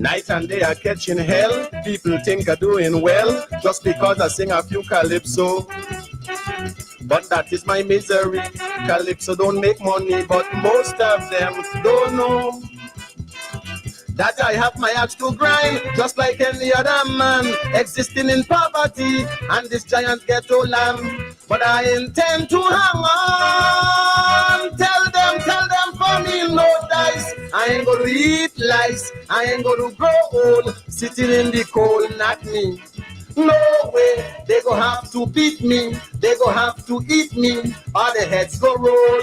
Night and day are catching hell. People think I'm doing well just because I sing a few calypso. But that is my misery. Calypso don't make money, but most of them don't know that I have my axe to grind, just like any other man, existing in poverty, and this giant ghetto lamb. But I intend to hang on. Tell them for me no dice. I ain't gonna eat lice. I ain't gonna grow old, sitting in the cold, not me. No way, they go have to beat me, they go have to eat me, or the heads go roll.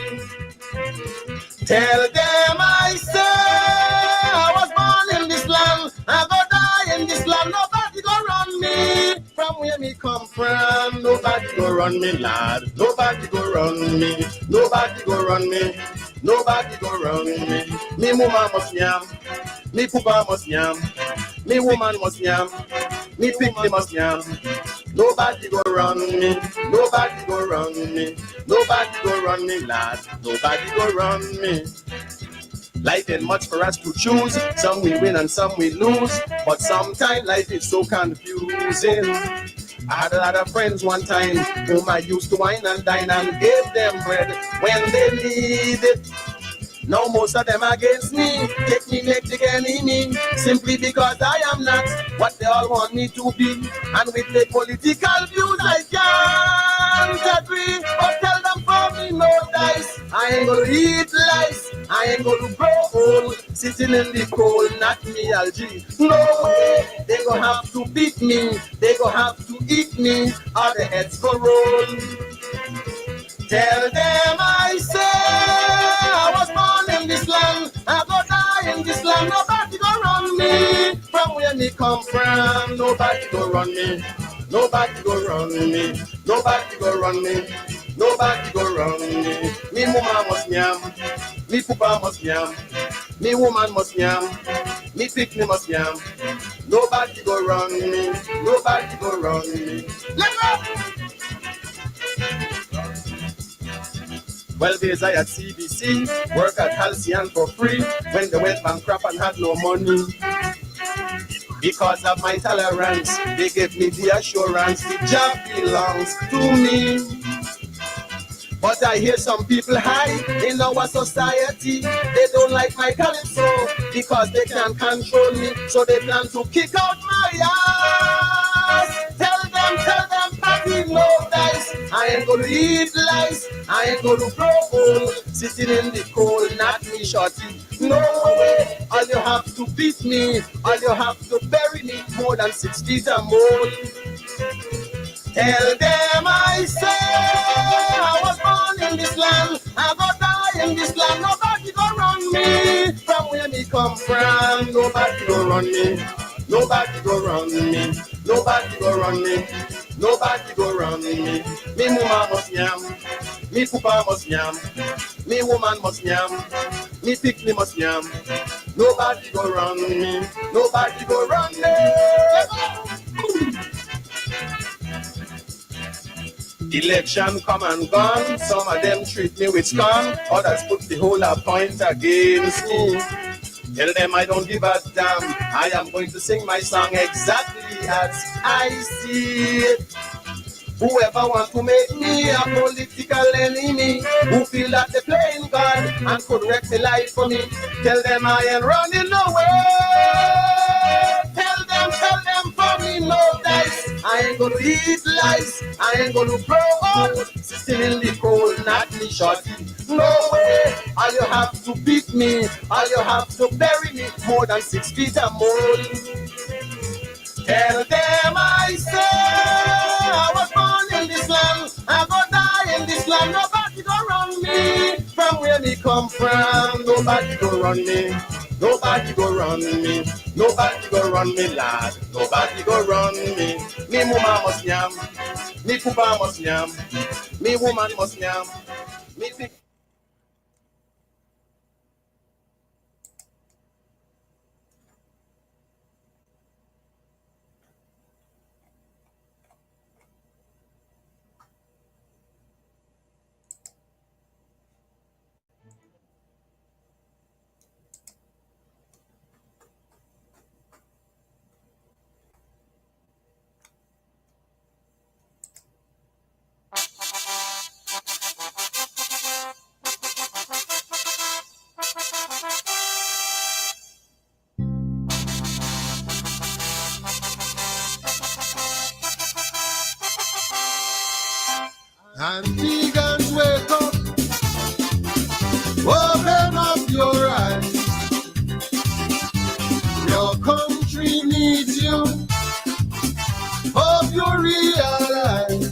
Tell them I say I was born in this land, I go die in this land, nobody go run me from where me come from. Nobody go run me, lad, nobody go run me, nobody go run me, nobody go run me. Me mama must yam, me papa must yam, me woman must yam, me picky must yam. Nobody go run me, nobody go run me, nobody go run me, lad, nobody go run me. Life ain't much for us to choose, some we win and some we lose, but sometimes life is so confusing. I had a lot of friends one time whom I used to wine and dine and gave them bread when they need it. Now most of them against me, take me, make the enemy, simply because I am not what they all want me to be. And with the political views I can't agree, but tell them for me no dice. I ain't gonna eat lice, I ain't gonna grow old, sitting in the cold, not me, Algie. No way, they gonna have to beat me, they gonna have to eat me, or the heads go roll. Tell them I say I was born in this land, I go die in this land, nobody go run me from where me come from. Nobody go run me, nobody go run me, nobody go run me, nobody go run me. Me mama must yam, me papa must yam, me woman must yam, me pickney must yam. Nobody go run me, nobody go run me. Let go! Well, days I at CBC, work at Halcyon for free, when they went bankrupt and had no money. Because of my tolerance, they gave me the assurance the job belongs to me. But I hear some people high in our society, they don't like my calypso because they can't control me, so they plan to kick out my ass. Tell them, party no dice. I ain't gonna eat lice, I ain't gonna grow old, sitting in the cold, not me shorty. No way, all you have to beat me, all you have to bury me more than 6 feet or more. Tell them I say I was born in this land, I go die in this land, nobody go run me from where me come from. Nobody go run me, nobody go run me, nobody go run me, nobody go run me. Me mama must yam, me papa must yam, me woman must yam, me pickney must yam. Nobody go run me, nobody go run me. Election come and gone, some of them treat me with scorn, others put the whole point against me. Tell them I don't give a damn, I am going to sing my song exactly as I see it. Whoever wants to make me a political enemy, who feel that they're playing God and could wreck the life for me, tell them I ain't running away. Tell them for me no dice. I ain't gonna eat lice, I ain't gonna grow old, sitting in the cold, not me shorty. No way, all you have to beat me, all you have to bury me more than 6 feet or more. Tell them I say I was born in this land, I go die in this land, nobody go run me from where me come from. Nobody go run me, nobody go run me, nobody go run me, lad, nobody go run me. Me mama must yam, me papa must yam, me woman must yam, me pick. And vegans, wake up, open up your eyes. Your country needs you. Hope you realize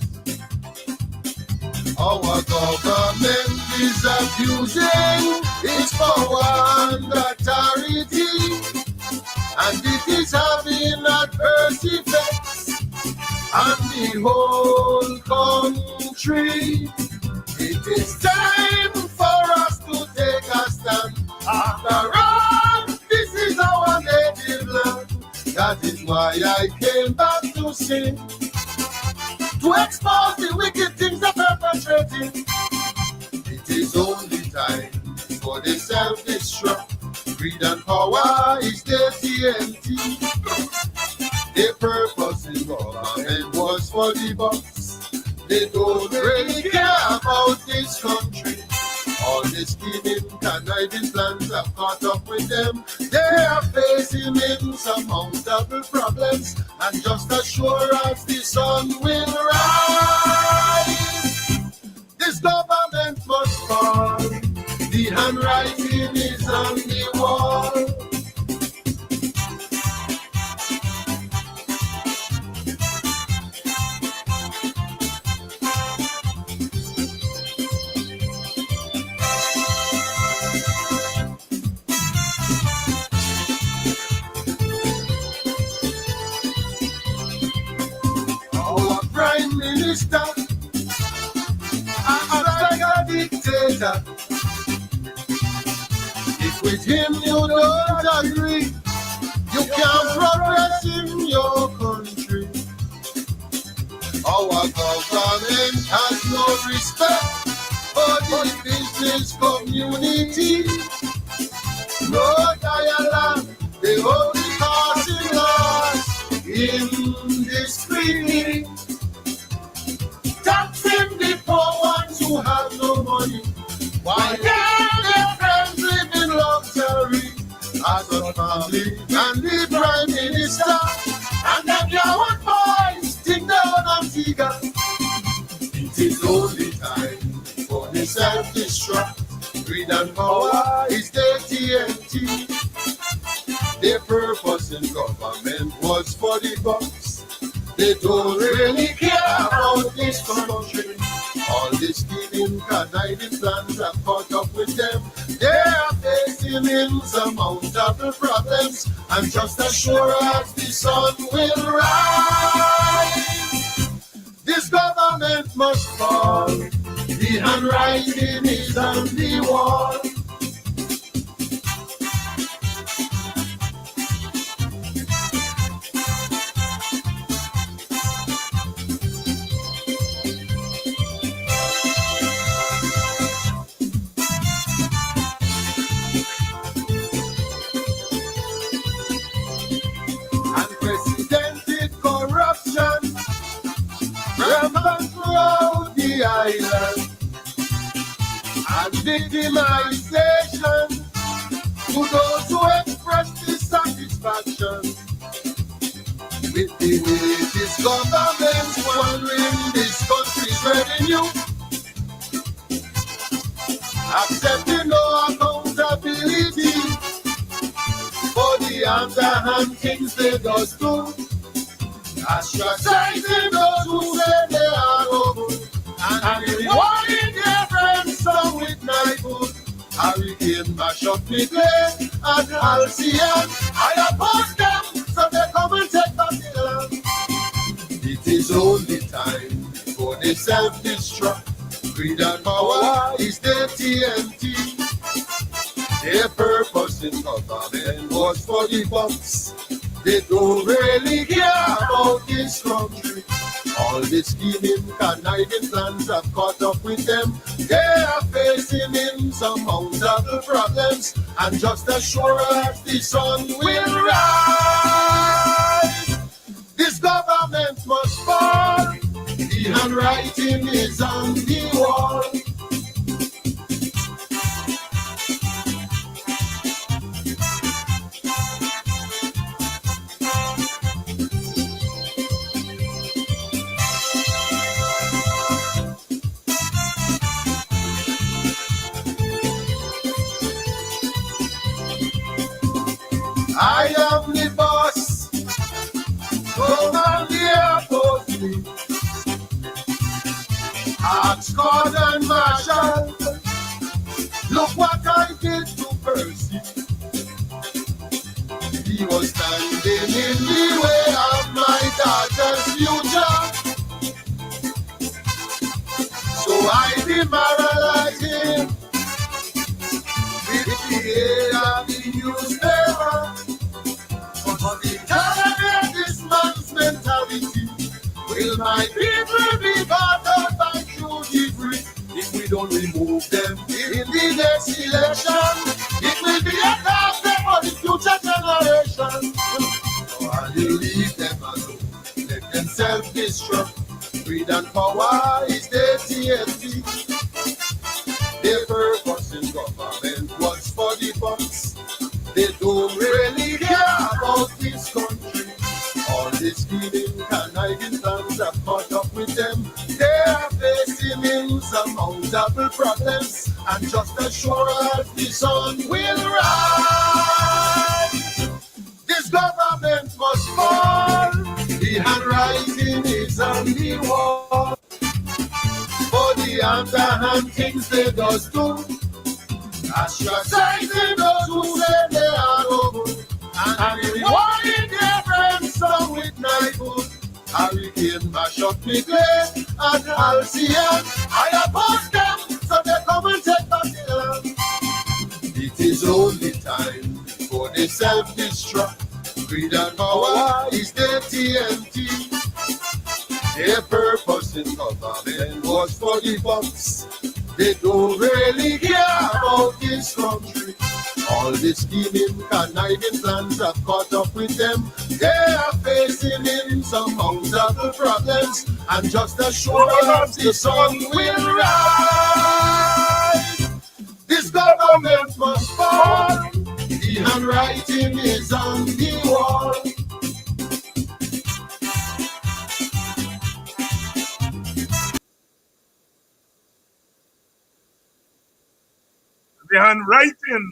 our government is abusing its power and authority, and it is having adverse effects on the whole country. It is time for us to take a stand. After all, this is our native land. That is why I came back to sing, to expose the wicked things they're perpetrating. It is only time for the self-destruct. Greed and power is the TNT. The purpose in government was for the bucks. They don't really care about this country. All the scheming, conniving plans have caught up with them. They are facing insurmountable problems, and just as sure as the sun will rise, this government must fall. The handwriting is on the wall. If with him you don't agree, you can't progress in your country. Our government has no respect for the business community. No dialogue, they only causing loss indiscreetly. Taxing the poor ones who have no money, while their friends live in luxury. As a family and the Prime Minister and them young boys think down Antigua. It is only time for the self-destruct. Greed and power is the TNT. Their purpose in government was for the bucks. They don't really care about this country. All the scheming, conniving plans have caught up with them. They are facing insurmountable problems, and just as sure as the sun will rise, this government must fall. The handwriting is on the wall. Island and victimization to those who express dissatisfaction with the way this government's wandering this country's revenue, accepting no accountability for the underhand things they just do, ostracizing those who say they are noble, and rewarding their friends some with knifewood. Hurricane mash up me place and Halcyon. I oppose them so they come and take back the land. It is only time for the self-destruct. Greed and power is the TNT. Their purpose in government was for the bucks. They don't really care about this country. All the scheming, conniving plans have caught up with them. They are facing insurmountable problems, and just as sure as the sun will rise, this government must fall. The handwriting is on the wall. I am the boss. Come on here, post me. Ask God and Marshall. Look what I did to Percy. He was standing in the way of my daughter's future. So I demoralized him with the aid of the newspaper. But because of this man's mentality, will my people be bought out by true degree? If we don't remove them in the next election, it will be a disaster for the future generation. So I will leave them alone, let them self-destruct. Greed and power is their TNT. Their purpose in government was for the funds. They don't really care about this country. All this scheming, conniving plans have caught up with them. They are facing insurmountable problems, and just as sure as the sun will rise, this government must fall. The handwriting is on the wall. For the underhand things they just do, ostracizing those who say they are no good, and rewarding their friends some with knighthood. Hurricane mash up me clay and Halcyon. I oppose them, so they come and take back the land. It is only time before they self-destruct. Greed and power is their TNT. Their purpose in government was for the bucks. They don't really care about this country. All the scheming, conniving plans have caught up with them. They are facing insurmountable problems, and just as sure as the sun will rise, this government must fall. The handwriting is on the wall. The handwriting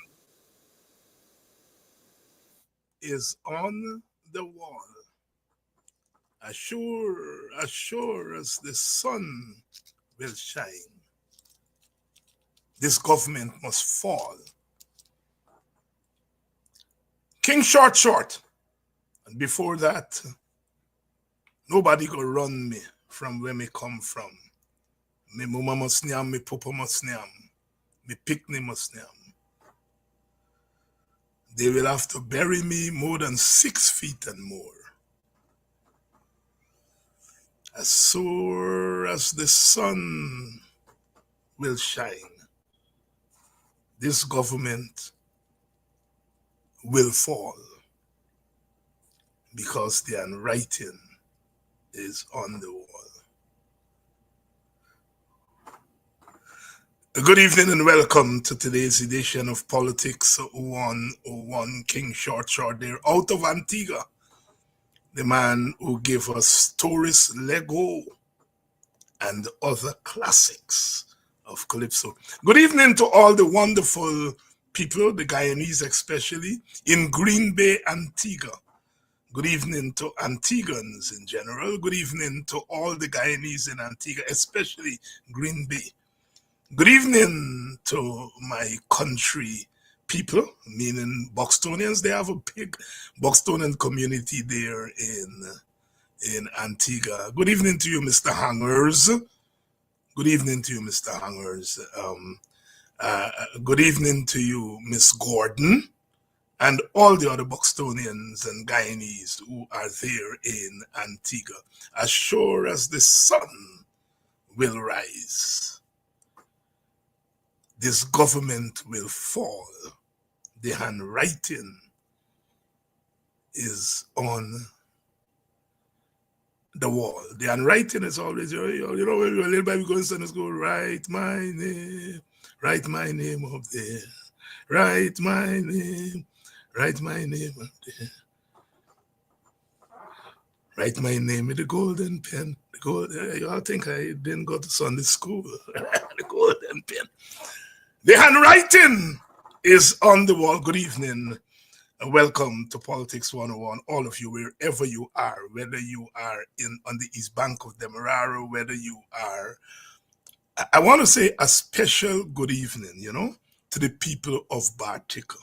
is on the wall. As sure as the sun will shine, this government must fall. King Short, and before that, nobody go run me from where me come from. Me mama must nyam, me papa must nyam, me picnic must nyam. They will have to bury me more than 6 feet and more. As sure as the sun will shine, this government will fall, because the handwriting is on the wall. Good evening and welcome to today's edition of Politics 101. King Short there, out of Antigua, the man who gave us Taurus Lego and other classics of Calypso. Good evening to all the wonderful people, the Guyanese especially, in Green Bay, Antigua. Good evening to Antiguans in general. Good evening to all the Guyanese in Antigua, especially Green Bay. Good evening to my country people, meaning Buxtonians. They have a big Buxtonian community there in Antigua. Good evening to you, Mr. Hangers. Good evening to you, Mr. Hangers. Good evening to you, Miss Gordon, and all the other Buxtonians and Guyanese who are there in Antigua. As sure as the sun will rise, this government will fall. The handwriting is on the wall. The handwriting is always, when we're little baby going to Sunday school, write my name up there. Write my name up there. Write my name with the golden pen. Y'all think I didn't go to Sunday school. The golden pen. The handwriting is on the wall. Good evening Welcome to Politics 101, all of you, wherever you are, whether you are on the east bank of Demerara, whether you are, I want to say a special good evening, to the people of Bartica.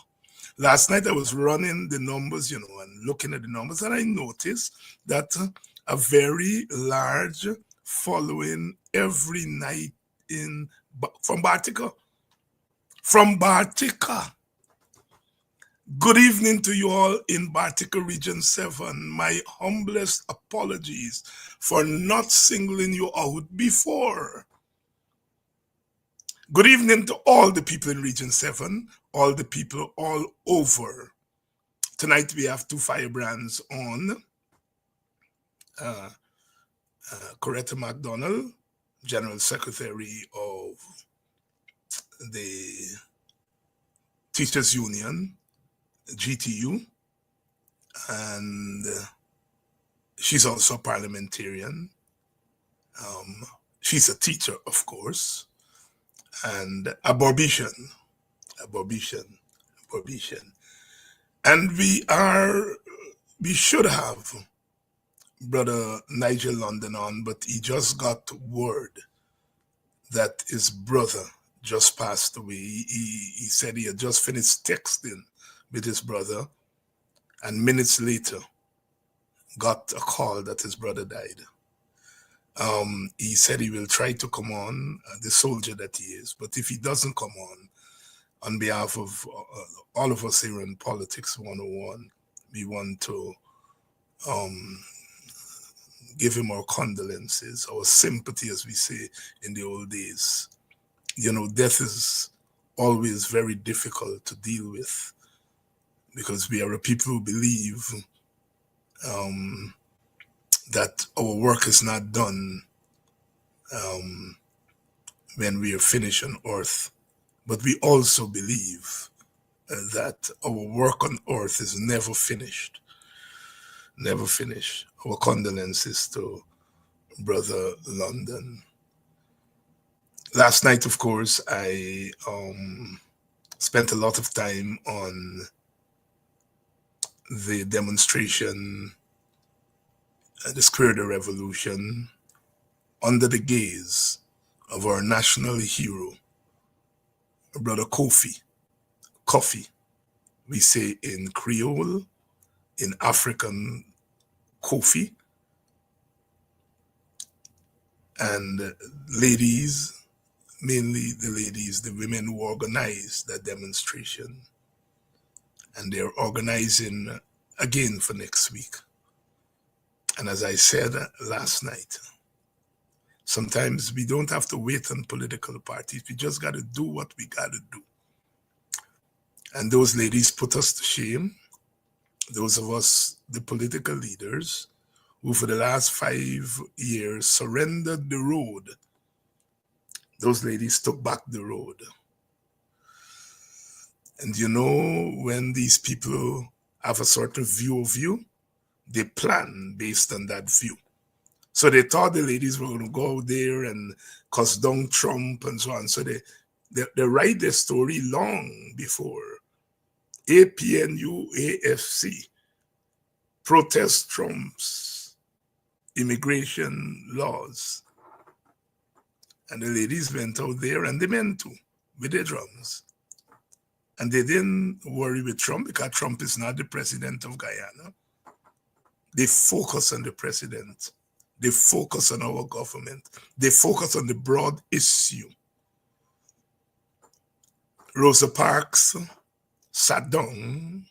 Last night I was running the numbers, and looking at the numbers, and I noticed that a very large following every night from Bartica. From Bartica. Good evening to you all in Bartica Region 7. My humblest apologies for not singling you out before. Good evening to all the people in Region 7, all the people all over. Tonight we have two firebrands on. Coretta McDonald, General Secretary of the Teachers Union, GTU, and she's also a parliamentarian. She's a teacher, of course, and a Barbician. And we should have Brother Nigel London on, but he just got word that his brother just passed away. He said he had just finished texting with his brother, and minutes later got a call that his brother died. He said he will try to come on, the soldier that he is, but if he doesn't come on behalf of all of us here in Politics 101, we want to give him our condolences, our sympathy, as we say in the old days. Death is always very difficult to deal with, because we are a people who believe that our work is not done when we are finished on earth. But we also believe that our work on earth is never finished. Never finished. Our condolences to Brother London. Last night, of course, I spent a lot of time on the demonstration, the Square of the Revolution, under the gaze of our national hero, Brother Kofi. We say in Creole, in African, Kofi. And ladies, mainly the ladies, the women who organized that demonstration, and they're organizing again for next week. And as I said last night, sometimes we don't have to wait on political parties. We just got to do what we got to do. And those ladies put us to shame. Those of us, the political leaders, who for the last 5 years surrendered the road. Those ladies took back the road. And when these people have a certain view of you, they plan based on that view. So they thought the ladies were going to go out there and cuss down Trump and so on. So they write their story long before. APNU, AFC, protest Trump's immigration laws. And the ladies went out there, and the men too, with their drums. And they didn't worry with Trump, because Trump is not the president of Guyana. They focus on the president. They focus on our government. They focus on the broad issue. Rosa Parks sat down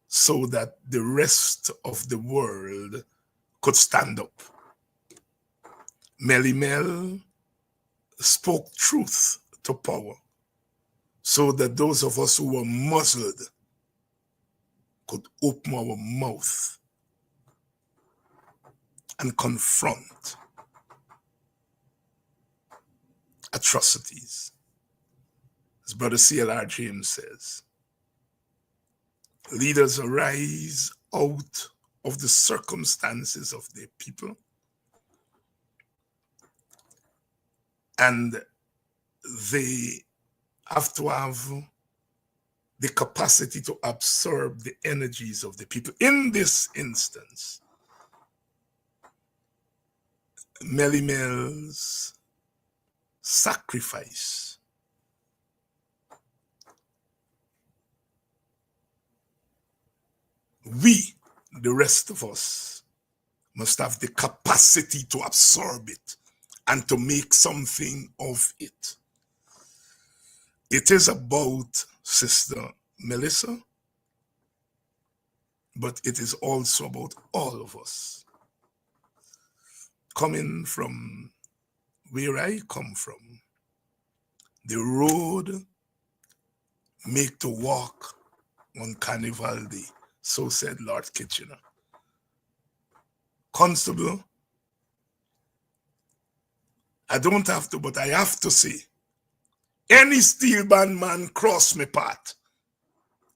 so that the rest of the world could stand up. Melly Mel spoke truth to power, so that those of us who were muzzled could open our mouth and confront atrocities. As Brother C.L.R. James says, leaders arise out of the circumstances of their people, and they have to have the capacity to absorb the energies of the people. In this instance, Melly Mel's sacrifice we, the rest of us, must have the capacity to absorb it and to make something of it. It is about Sister Melissa, but it is also about all of us. Coming from where I come from, the road make to walk on Carnival Day, so said Lord Kitchener. Constable, I don't have to, but I have to say, any steel band man cross my path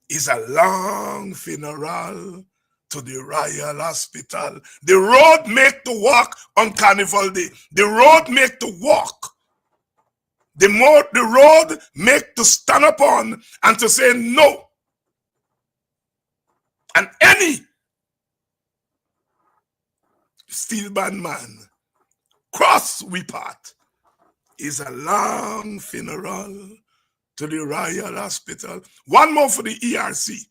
is a long funeral to the Royal Hospital. The road make to walk on Carnival Day. The road make to walk. The road make to stand upon and to say no. And any steel band man cross we path is a long funeral to the Royal Hospital. One more for the ERC.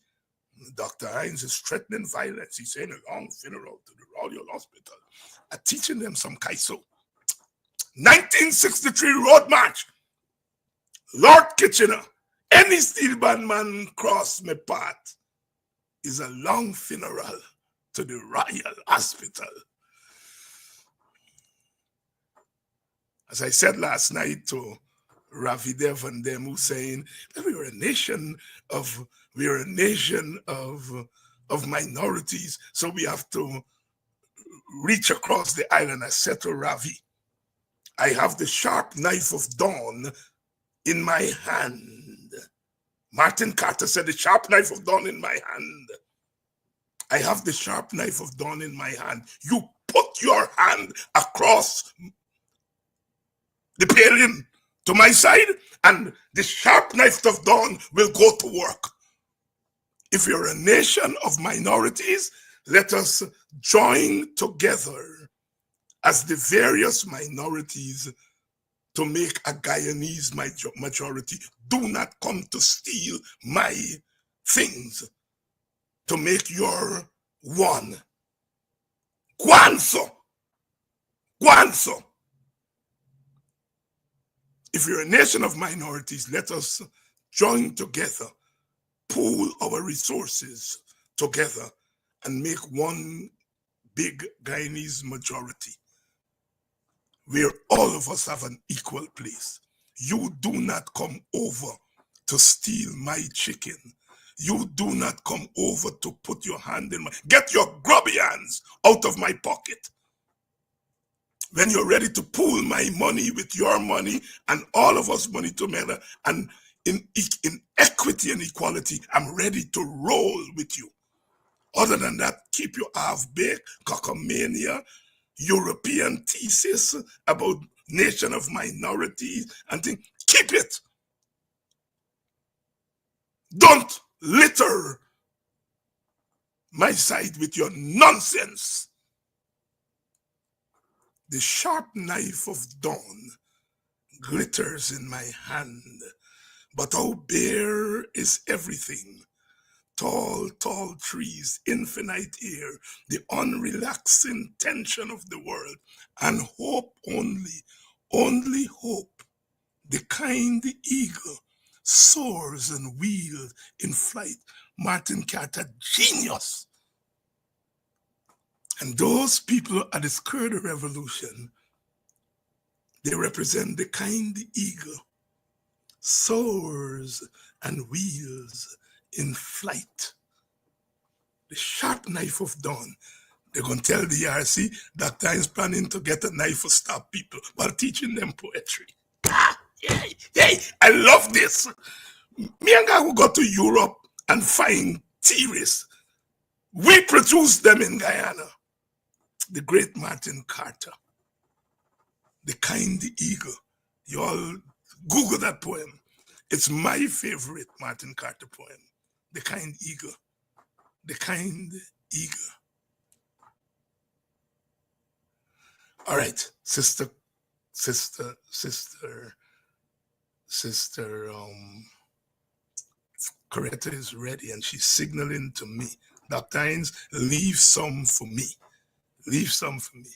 Dr. Hines is threatening violence. He's saying a long funeral to the Royal Hospital. I'm teaching them some kaiso. 1963 Road March. Lord Kitchener, any steel band man cross my path is a long funeral to the Royal Hospital. As I said last night to Ravi Dev and them who saying that we are a nation of minorities, so we have to reach across the island. I said to Ravi, I have the sharp knife of dawn in my hand. Martin Carter said, the sharp knife of dawn in my hand. I have the sharp knife of dawn in my hand. You put your hand across the paling to my side, and the sharp knife of dawn will go to work. If you're a nation of minorities, let us join together as the various minorities to make a Guyanese majority. Do not come to steal my things to make your one. Guanso. Guanso. If you're a nation of minorities, let us join together, pool our resources together, and make one big Guyanese majority where all of us have an equal place. You do not come over to steal my chicken. You do not come over to put your hand in my... Get your grubby hands out of my pocket. When you're ready to pool my money with your money and all of us money together, and in equity and equality, I'm ready to roll with you. Other than that, keep your half-baked cockamania, European thesis about nation of minorities and things. Keep it. Don't litter my side with your nonsense. The sharp knife of dawn glitters in my hand, but how bare is everything. Tall, tall trees, infinite air, the unrelaxing tension of the world, and hope only hope. The kind eagle soars and wheels in flight. Martin Carter, genius. And those people at the skirt of revolution, they represent the kind eagle soars and wheels in flight. The sharp knife of dawn. They're going to tell the RC that time's planning to get a knife to stop people while teaching them poetry. Yay, I love this. Me and guy who go to Europe and find theorists, we produce them in Guyana. The great Martin Carter, The Kind Eagle. You all Google that poem. It's my favorite Martin Carter poem. The kind eagle. The kind eagle. All right, sister, Coretta is ready and she's signaling to me. Dr. Hines, leave some for me. Leave some for me.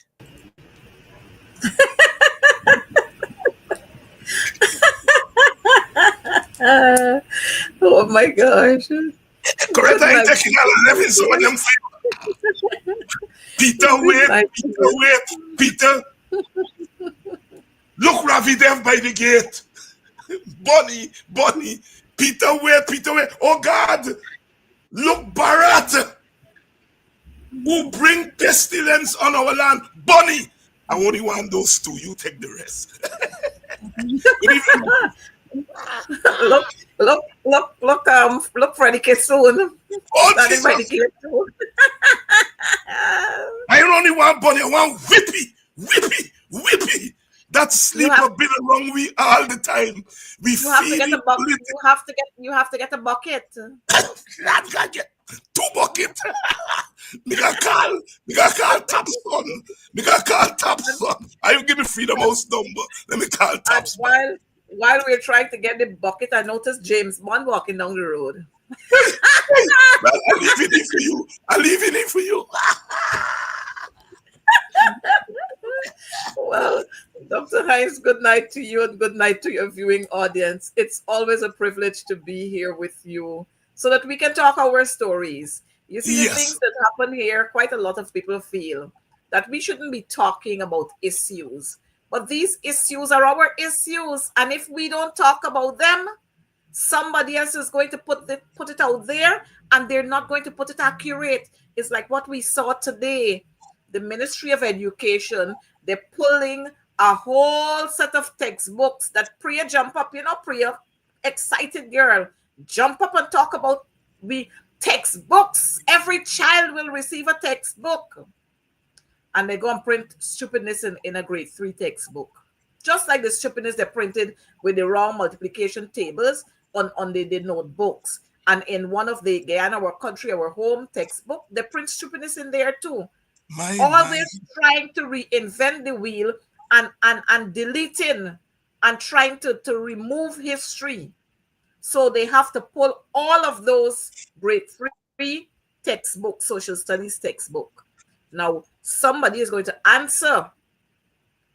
Oh my gosh. Coretta ain't taking all 11, some of them. Peter. Look, Ravi Dev by the gate. Bonnie. Peter, wait. Oh God. Look, Bharat. Who bring pestilence on our land. Bonnie. I only want those two. You take the rest. Look, Freddie Kissoon. Oh, I don't only want Bonnie, I want Whippy. That sleeper been along we all the time. You have to get a bucket. I gotta get 2 buckets. Me got call Top Son. I give me Freedom House number. Let me call Top Son. While we're trying to get the bucket, I noticed James Bond walking down the road. Well, I leave it for you. Well, Dr. Hines, good night to you and good night to your viewing audience. It's always a privilege to be here with you so that we can talk our stories. You see, the things that happen here, quite a lot of people feel that we shouldn't be talking about issues. But these issues are our issues. And if we don't talk about them, somebody else is going to put it out there, and they're not going to put it accurate. It's like what we saw today. The Ministry of Education, they're pulling a whole set of textbooks that Priya jump up, Priya, excited girl, jump up and talk about the textbooks. Every child will receive a textbook. And they go and print stupidness in a grade 3 textbook. Just like the stupidness they printed with the wrong multiplication tables on the notebooks. And in one of the Guyana, our country, our home textbook, they print stupidness in there too. Always trying to reinvent the wheel and deleting and trying to remove history. So they have to pull all of those grade 3 textbook, social studies textbook. Now, somebody is going to answer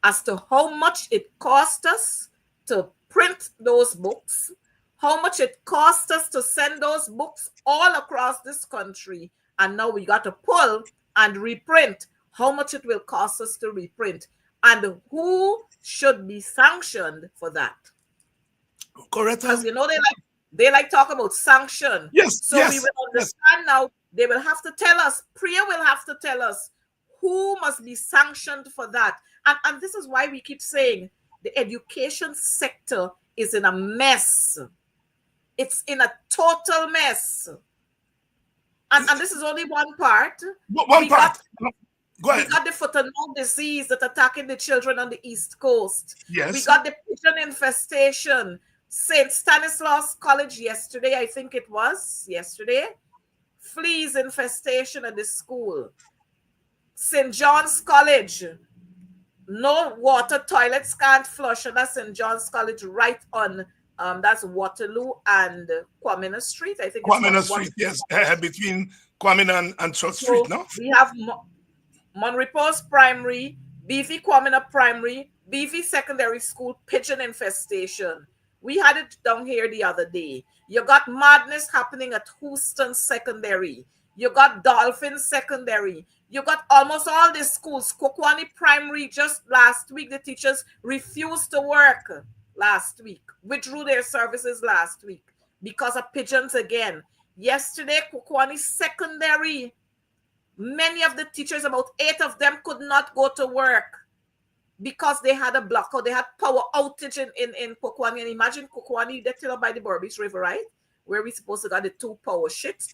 as to how much it cost us to print those books, how much it cost us to send those books all across this country, and now we got to pull and reprint, how much it will cost us to reprint, and who should be sanctioned for that. Correct. Because they like talk about sanction. Yes. We will understand now. They will have to tell us, Priya will have to tell us who must be sanctioned for that. And this is why we keep saying the education sector is in a mess. It's in a total mess. And this is only one part. One part. Go ahead. We got the foot-and-mouth disease that's attacking the children on the East Coast. Yes. We got the pigeon infestation. St. Stanislaus College yesterday, I think it was yesterday. Fleas infestation at the school. St. John's College. No water, toilets can't flush. And that's St. John's College right on, that's Waterloo and Kwamina Street. I think Kwamina Street, yes. Between Kwamina and Church Street, no? We have Monrepos Primary, BV Kwamina Primary, BV Secondary School, pigeon infestation. We had it down here the other day. You got madness happening at Houston Secondary. You got Dolphin Secondary. You got almost all the schools. Kokwani Primary, just last week, the teachers refused to work last week, withdrew their services last week because of pigeons again. Yesterday, Kokwani Secondary, many of the teachers, about 8 of them, could not go to work because they had a blackout. They had power outage in Kokwani. And imagine Kokwani, that's still by the Burbage River, right? Where we supposed to got the 2 power ships,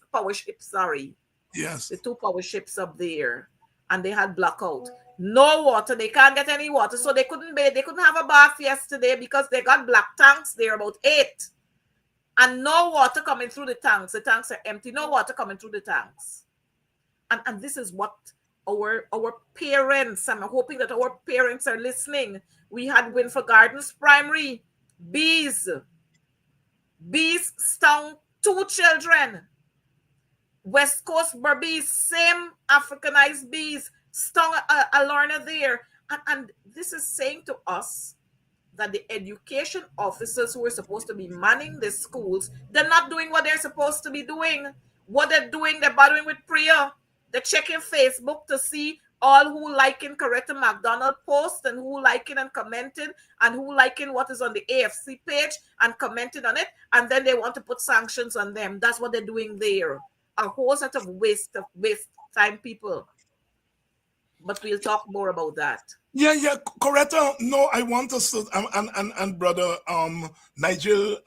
Yes. The 2 power ships up there. And they had blackout. No water. They can't get any water. So they couldn't bathe. They couldn't have a bath yesterday because they got black tanks there, about 8. and no water coming through the tanks. The tanks are empty, no water coming through the tanks. And this is what our parents, I'm hoping that our parents are listening. We had Winford Gardens Primary, bees stung 2 children. West Coast Berbice, same Africanized bees, stung a learner there. And this is saying to us that the education officers who are supposed to be manning the schools, they're not doing what they're supposed to be doing. What they're doing, they're bothering with prayer. They're checking Facebook to see all who liking Coretta McDonald post and who liking and commenting and who liking what is on the AFC page and commenting on it. And then they want to put sanctions on them. That's what they're doing there. A whole set of waste time, people. But we'll talk more about that. Yeah, Coretta. No, I want us to, and brother Nigel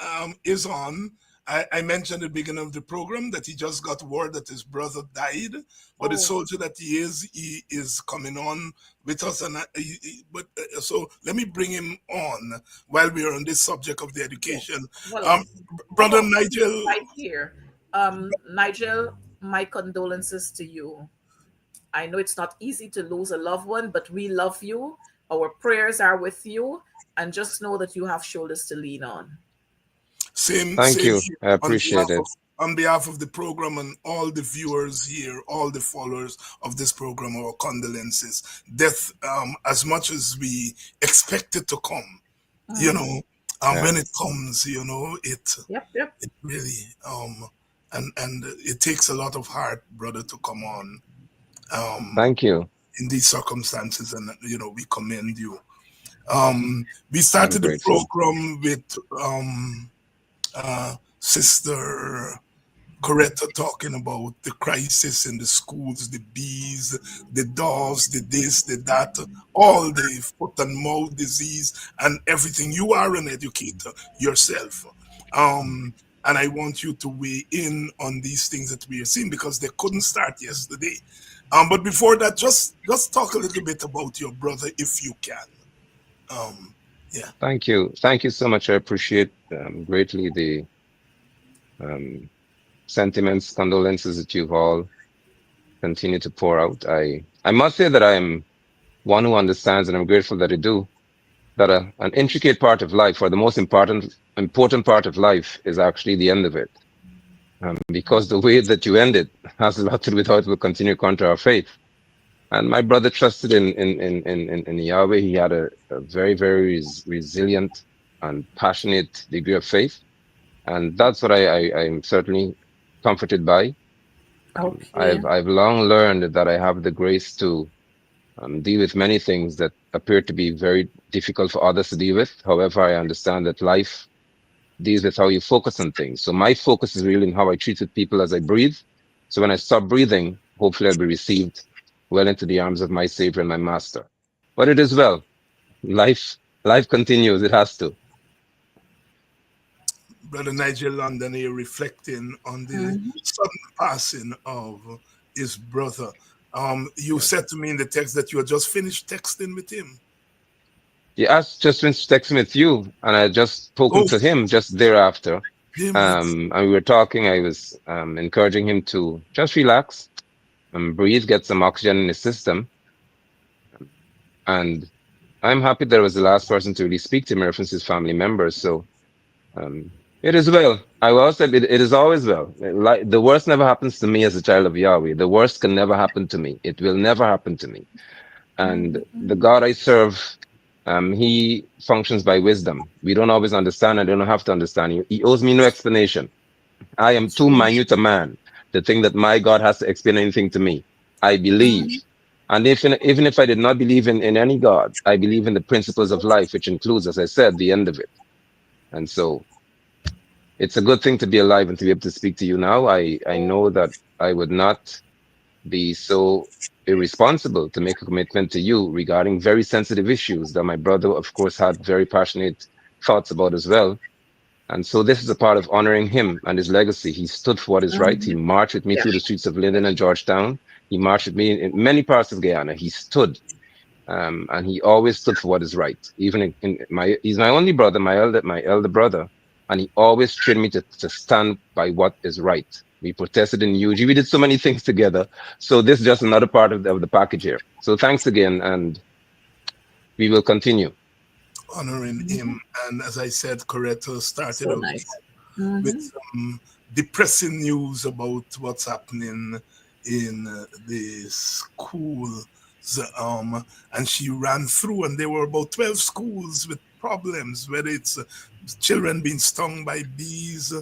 is on. I mentioned at the beginning of the program that he just got word that his brother died, but the soldier that he is coming on with us. And so let me bring him on while we are on this subject of the education. Well, brother Nigel, right here, Nigel, my condolences to you. I know it's not easy to lose a loved one, but we love you. Our prayers are with you, and just know that you have shoulders to lean on. Thank you. I appreciate it. On behalf of the program and all the viewers here, all the followers of this program, our condolences. Death, as much as we expect it to come, when it comes, it really, and it takes a lot of heart, brother, to come on. Thank you. In these circumstances, and we commend you. We started the program with Sister Coretta talking about the crisis in the schools, the bees, the doves, the this, the that, all the foot and mouth disease and everything. You are an educator yourself. And I want you to weigh in on these things that we are seeing because they couldn't start yesterday. But before that, just talk a little bit about your brother if you can. Yeah. Thank you. Thank you so much. I appreciate greatly the sentiments, condolences that you've all continued to pour out. I must say that I'm one who understands, and I'm grateful that I do, that an intricate part of life, or the most important part of life, is actually the end of it. Because the way that you end it has a lot to do with how it will continue contra our faith. And my brother trusted in Yahweh. He had a very, very resilient and passionate degree of faith. And that's what I'm certainly comforted by. Okay. I've long learned that I have the grace to deal with many things that appear to be very difficult for others to deal with. However, I understand that life deals with how you focus on things. So my focus is really in how I treat people as I breathe. So when I stop breathing, hopefully I'll be received well into the arms of my Savior and my Master. But it is well. Life continues. It has to. Brother Nigel London here reflecting on the sudden passing of his brother. You said to me in the text that you had just finished texting with him. Yes, just finished texting with you, and I just spoken to him just thereafter. And we were talking. I was encouraging him to just relax and breathe, get some oxygen in his system. And I'm happy that I was the last person to really speak to him, reference his family members. So it is well. I will say it is always well. Like the worst never happens to me as a child of Yahweh. The worst can never happen to me. It will never happen to me. And the God I serve, he functions by wisdom. We don't always understand. I don't have to understand. He owes me no explanation. I am too minute a man to think that my God has to explain anything to me. I believe. And even if I did not believe in any God, I believe in the principles of life, which includes, as I said, the end of it. And so it's a good thing to be alive and to be able to speak to you now. I know that I would not be so irresponsible to make a commitment to you regarding very sensitive issues that my brother, of course, had very passionate thoughts about as well. And so this is a part of honoring him and his legacy. He stood for what is right. He marched with me through the streets of Linden and Georgetown. He marched with me in many parts of Guyana. He stood, and he always stood for what is right. Even he's my only brother, my elder brother. and he always trained me to stand by what is right. We protested in UG. We did so many things together. So this is just another part of the package here. So thanks again, and we will continue. Honoring him. And as I said, Coretta started So out nice. with some depressing news about what's happening in the schools. And she ran through, and there were about 12 schools with problems, whether it's children being stung by bees,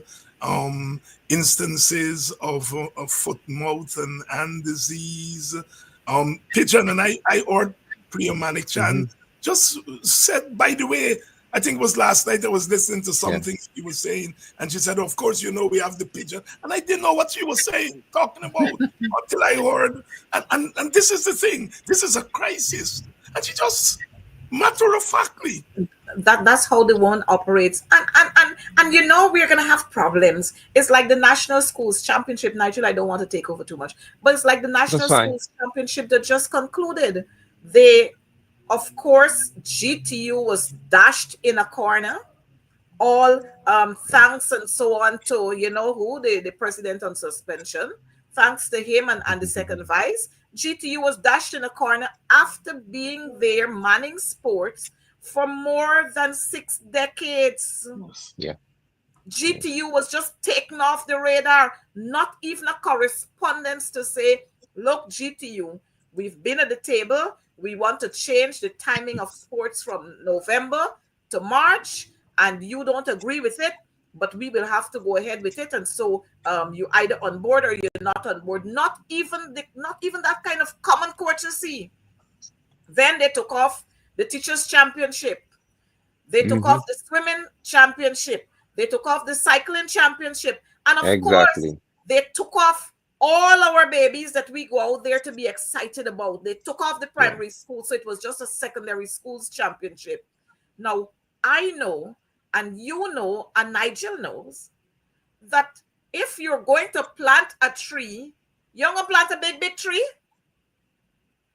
instances of foot, mouth, and hand disease, pigeon. And I heard Priya Manik Chan just said, by the way, I think it was last night I was listening to something she was saying, and she said, of course, we have the pigeon. And I didn't know what she was saying, talking about, until I heard. And this is the thing. This is a crisis. And she just, matter-of-factly. That's how the one operates. And we're gonna have problems. It's like the National Schools Championship. Nigel, I don't want to take over too much, but it's like the National Schools Championship that just concluded. Of course, GTU was dashed in a corner. All thanks and so on to the president on suspension. Thanks to him and the second vice. GTU was dashed in a corner after being there manning sports for more than 6 decades. Yeah. GTU was just taken off the radar. Not even a correspondence to say, look, GTU, we've been at the table. We want to change the timing of sports from November to March, and you don't agree with it, but we will have to go ahead with it. And so you either on board or you're not on board. Not even that kind of common courtesy. Then they took off the teachers' championship. They took off the swimming championship. They took off the cycling championship. And of course, they took off all our babies that we go out there to be excited about. They took off the primary school, so it was just a secondary schools championship. Now, I know, and you know, and Nigel knows, that if you're going to plant a tree, you're going to plant a big, big tree.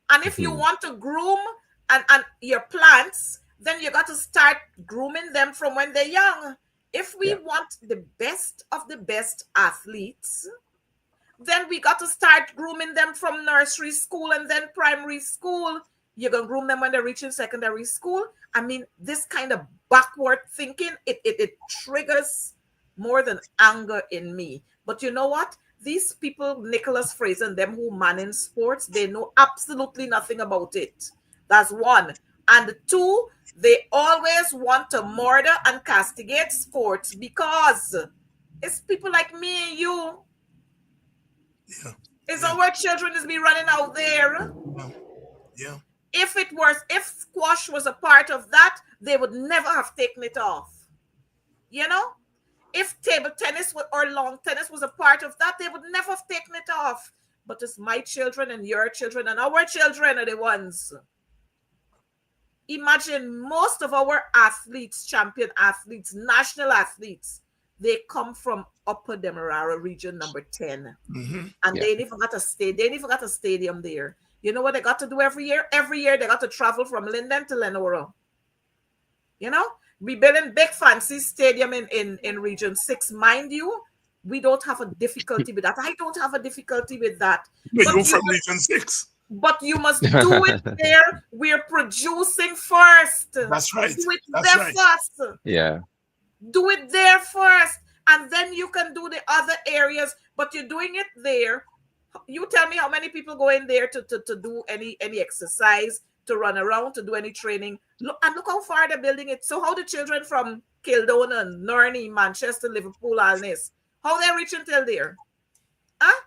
And if you want to groom and your plants, then you got to start grooming them from when they're young. If we want the best of the best athletes, then we got to start grooming them from nursery school and then primary school. You're going to groom them when they're reaching secondary school. I mean, this kind of backward thinking, it triggers more than anger in me. But you know what? These people, Nicholas Fraser and them who man in sports, they know absolutely nothing about it. That's one. And two, they always want to murder and castigate sports because it's people like me and you. Yeah. It's our children is be running out there. Yeah. If squash was a part of that, they would never have taken it off. If table tennis or lawn tennis was a part of that, they would never have taken it off. But it's my children and your children and our children are the ones. Imagine most of our athletes, champion athletes, national athletes, they come from Upper Demerara region number 10. And they ain't even got a stadium there. You know what they got to do every year? Every year they got to travel from Linden to Lenora. We building big fancy stadium in region 6. Mind you, we don't have a difficulty with that. I don't have a difficulty with that. But you're from region 6. But you must do it there. We're producing first. That's right. Do it there first. Yeah. Do it there first. And then you can do the other areas. But you're doing it there. You tell me how many people go in there to do any exercise, to run around, to do any training. Look how far they're building it. So how the children from Kildona, Nurney, Manchester, Liverpool, Alness, how they reach until there? Huh?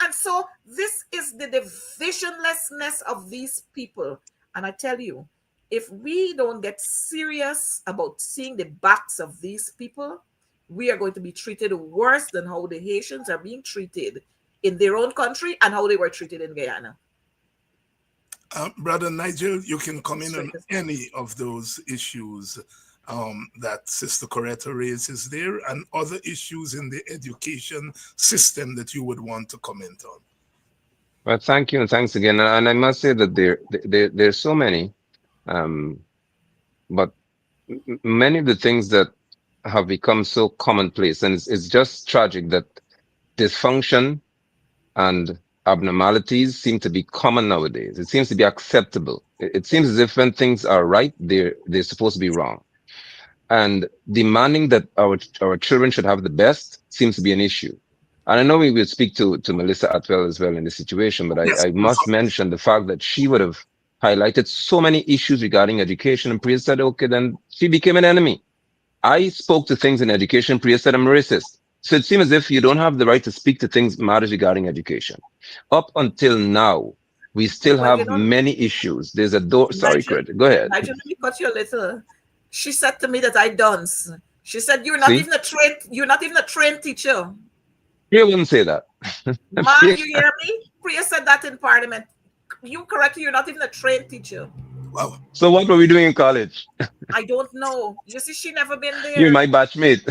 And so this is the divisionlessness of these people. And I tell you, if we don't get serious about seeing the backs of these people, we are going to be treated worse than how the Haitians are being treated in their own country and how they were treated in Guyana. Brother Nigel, you can come in on any of those issues that Sister Coretta raises there and other issues in the education system that you would want to comment on. Well, thank you and thanks again. And I must say that there's so many, but many of the things that have become so commonplace, and it's just tragic that dysfunction and abnormalities seem to be common nowadays. It seems to be acceptable. It seems as if when things are right, they're supposed to be wrong. And demanding that our children should have the best seems to be an issue. And I know we will speak to Melissa Atwell as well in this situation, but Yes. I must mention the fact that she would have highlighted so many issues regarding education, and Priya said, okay, then she became an enemy. I spoke to things in education, Priya said I'm racist. So it seems as if you don't have the right to speak to things matters regarding education. Up until now, we still Well, have many issues. There's a door. Sorry, Nigel, Coretta, go ahead. Nigel, let me cut you a little. She said to me that I dunce. She said you're not See, even a trained teacher. Priya wouldn't say that. Ma, you hear me? Priya said that in Parliament. You correctly, you're not even a trained teacher. Wow. So what were we doing in college? I don't know. You see, she never been You're there. my batchmate.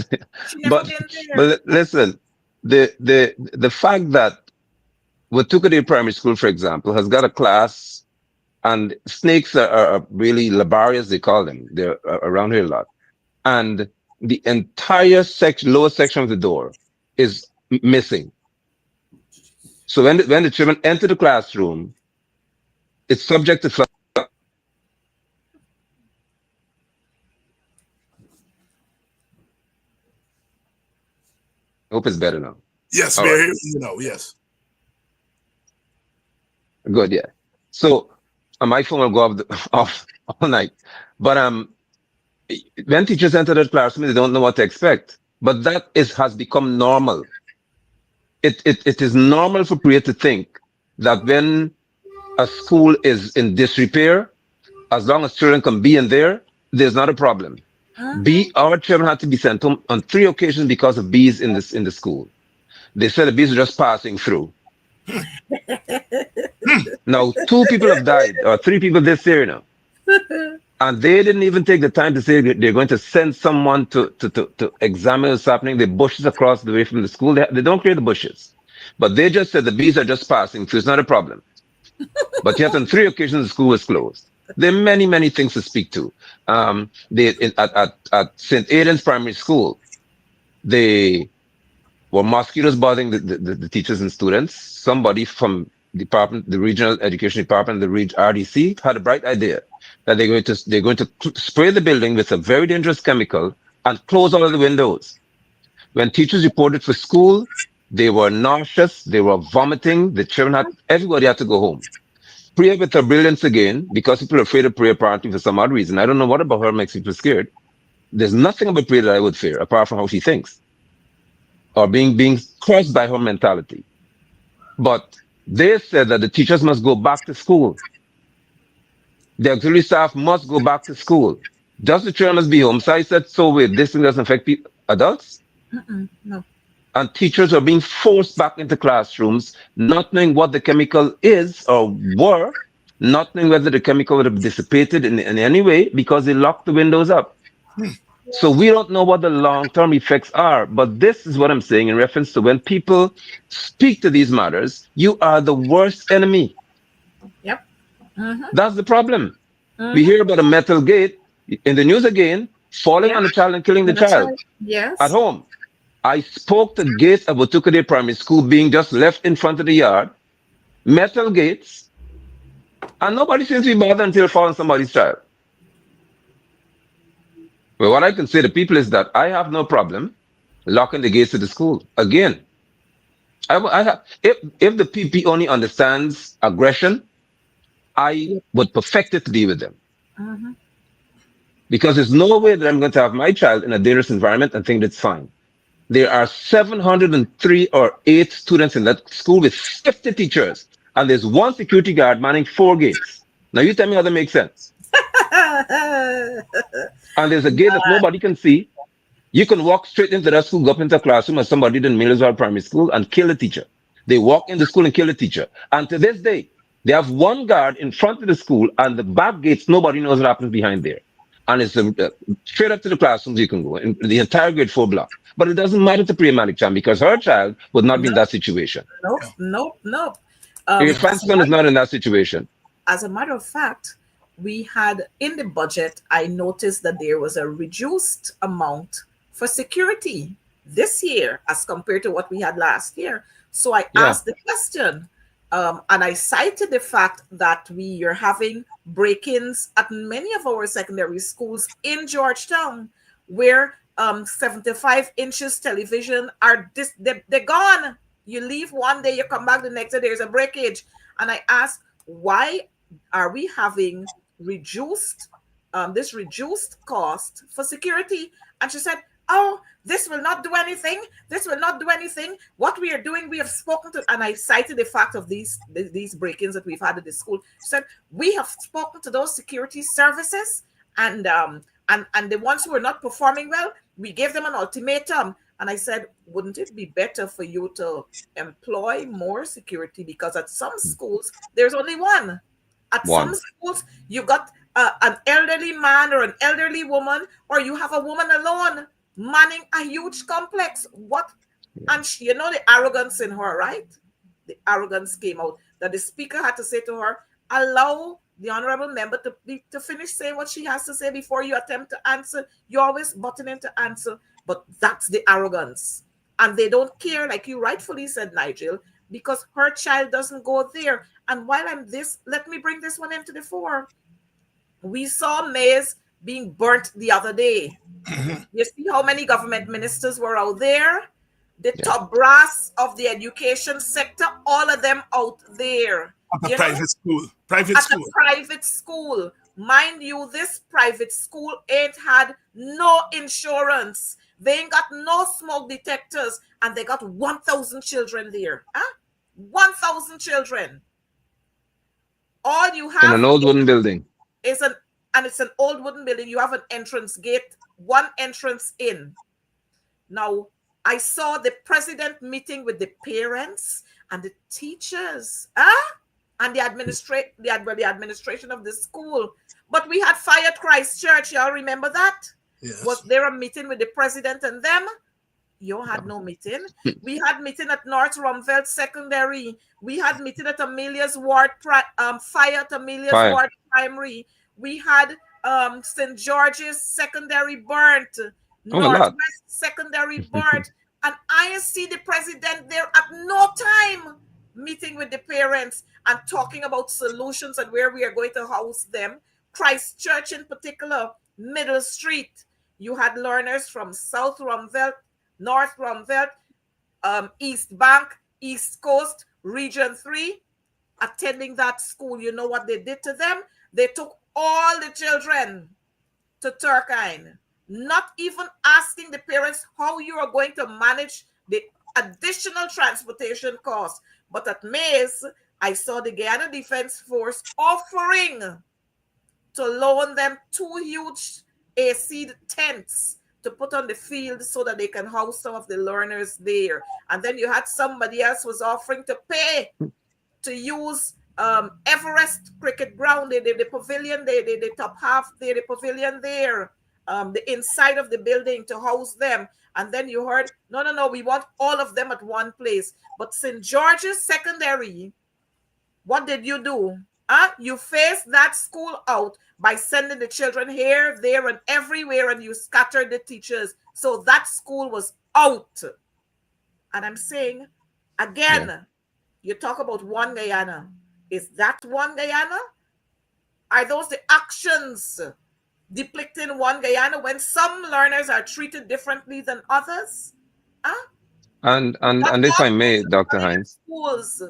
She never but been there. but listen, the fact that Watukaday Primary School, for example, has got a class, and snakes are really labarious, they call them. They're around here a lot. And the entire section, lower section of the door is missing. So when the children enter the classroom, it's subject to flood. I hope it's better now. Yes, All very, right. yes. Good, yeah. So my phone will go off all night. But when teachers enter that classroom, they don't know what to expect. But that has become normal. It is normal for Priya to think that when a school is in disrepair, as long as children can be in there, there's not a problem. Our children had to be sent home on 3 occasions because of bees in the school. They said the bees were just passing through. Now 2 people have died, or 3 people this year now. And they didn't even take the time to say they're going to send someone to examine what's happening. The bushes across the way from the school, they don't clear the bushes. But they just said the bees are just passing through. It's not a problem. But yet on 3 occasions, the school was closed. There are many, many things to speak to. At St. Aidan's Primary School, they were mosquitoes bothering the teachers and students. Somebody from the regional education department, the RDC, had a bright idea that they're going to spray the building with a very dangerous chemical and close all of the windows. When teachers reported for school, they were nauseous, they were vomiting, everybody had to go home. Priya, with her brilliance again, because people are afraid of Priya apparently for some odd reason. I don't know what about her makes people scared. There's nothing about Priya that I would fear, apart from how she thinks, or being crushed by her mentality. But they said that the teachers must go back to school. The auxiliary staff must go back to school. Just the children must be home. So I said, so wait, this thing doesn't affect adults? No. And teachers are being forced back into classrooms, not knowing what the chemical is or were, not knowing whether the chemical would have dissipated in any way because they locked the windows up. So we don't know what the long-term effects are. But this is what I'm saying in reference to when people speak to these matters, you are the worst enemy. Yep. That's the problem. We hear about a metal gate in the news again, falling on the child and killing the child. Yes. At home. I spoke to gates of Watukaday Primary School being just left in front of the yard, metal gates, and nobody seems to be bothered until it falls on somebody's child. Well, what I can say to people is that I have no problem locking the gates of the school. Again, if the PP only understands aggression, I would perfect it to deal with them. Because there's no way that I'm going to have my child in a dangerous environment and think that's fine. There are 703 or 8 students in that school with 50 teachers, and there's 1 security guard manning 4 gates. Now you tell me how that makes sense. And there's a gate that nobody can see. You can walk straight into that school, go up into a classroom as somebody did in Millersville Primary School and kill the teacher. They walk in the school and kill the teacher. And to this day, they have 1 guard in front of the school, and the back gates, nobody knows what happens behind there. And it's straight up to the classrooms you can go, in the entire grade 4 block. But it doesn't matter to Priya Malik Chan because her child would not be in that situation. Nope. Your son is not in that situation. As a matter of fact, we had in the budget, I noticed that there was a reduced amount for security this year as compared to what we had last year. So I Yeah. asked the question, and I cited the fact that we are having break-ins at many of our secondary schools in Georgetown, where 75 inches television are they're gone. You leave one day, you come back the next day, there's a breakage. And I asked, why are we having reduced this reduced cost for security? And she said, oh, this will not do anything. This will not do anything. What we are doing, we have spoken to, and I cited the fact of these break-ins that we've had at the school. She said, we have spoken to those security services, and the ones who are not performing well, we gave them an ultimatum. And I said, wouldn't it be better for you to employ more security? Because at some schools, there's only one. At some schools, you got an elderly man or an elderly woman, or you have a woman alone manning a huge complex. What? And you know the arrogance in her, right? The arrogance came out that the speaker had to say to her, allow the honorable member to finish saying what she has to say before you attempt to answer. You always button in to answer, but that's the arrogance. And they don't care, like you rightfully said, Nigel, because her child doesn't go there. And while I'm this, let me bring this one into the fore. We saw maize being burnt the other day. You see how many government ministers were out there? The top brass of the education sector, all of them out there. At a private school. A private school. Mind you, this private school ain't had no insurance. They ain't got no smoke detectors, and they got 1,000 children there. 1,000 children. All you have in an old wooden building. It's an old wooden building. You have an entrance gate, one entrance in. Now, I saw the president meeting with the parents and the teachers, and the administration of the school. But we had fire at Christchurch. Y'all remember that? Yes. Was there a meeting with the president and them? You had no meeting. We had meeting at North Rumveld Secondary. We had meeting at Amelia's Ward, fire at Amelia's Ward Primary. We had St. George's Secondary burnt. Northwest Secondary burnt. And I see the president there at no time meeting with the parents and talking about solutions and where we are going to house them. Christchurch in particular, Middle Street. You had learners from South Rumveld, North Rumveld, East Bank, East Coast, Region 3, attending that school. You know what they did to them? They took all the children to Turkine, not even asking the parents how you are going to manage the additional transportation costs. But at Maize, I saw the Guyana Defense Force offering to loan them 2 huge AC tents to put on the field so that they can house some of the learners there. And then you had somebody else was offering to pay to use Everest Cricket Ground, the pavilion, the top half there, the pavilion there, the inside of the building to house them. And then you heard, no, we want all of them at one place. But St. George's Secondary, what did you do? You phased that school out by sending the children here, there, and everywhere, and you scattered the teachers. So that school was out. And I'm saying, again, you talk about one Guyana. Is that one Guyana? Are those the actions depicting one Guyana when some learners are treated differently than others? And if I may, Dr. Hines. Schools.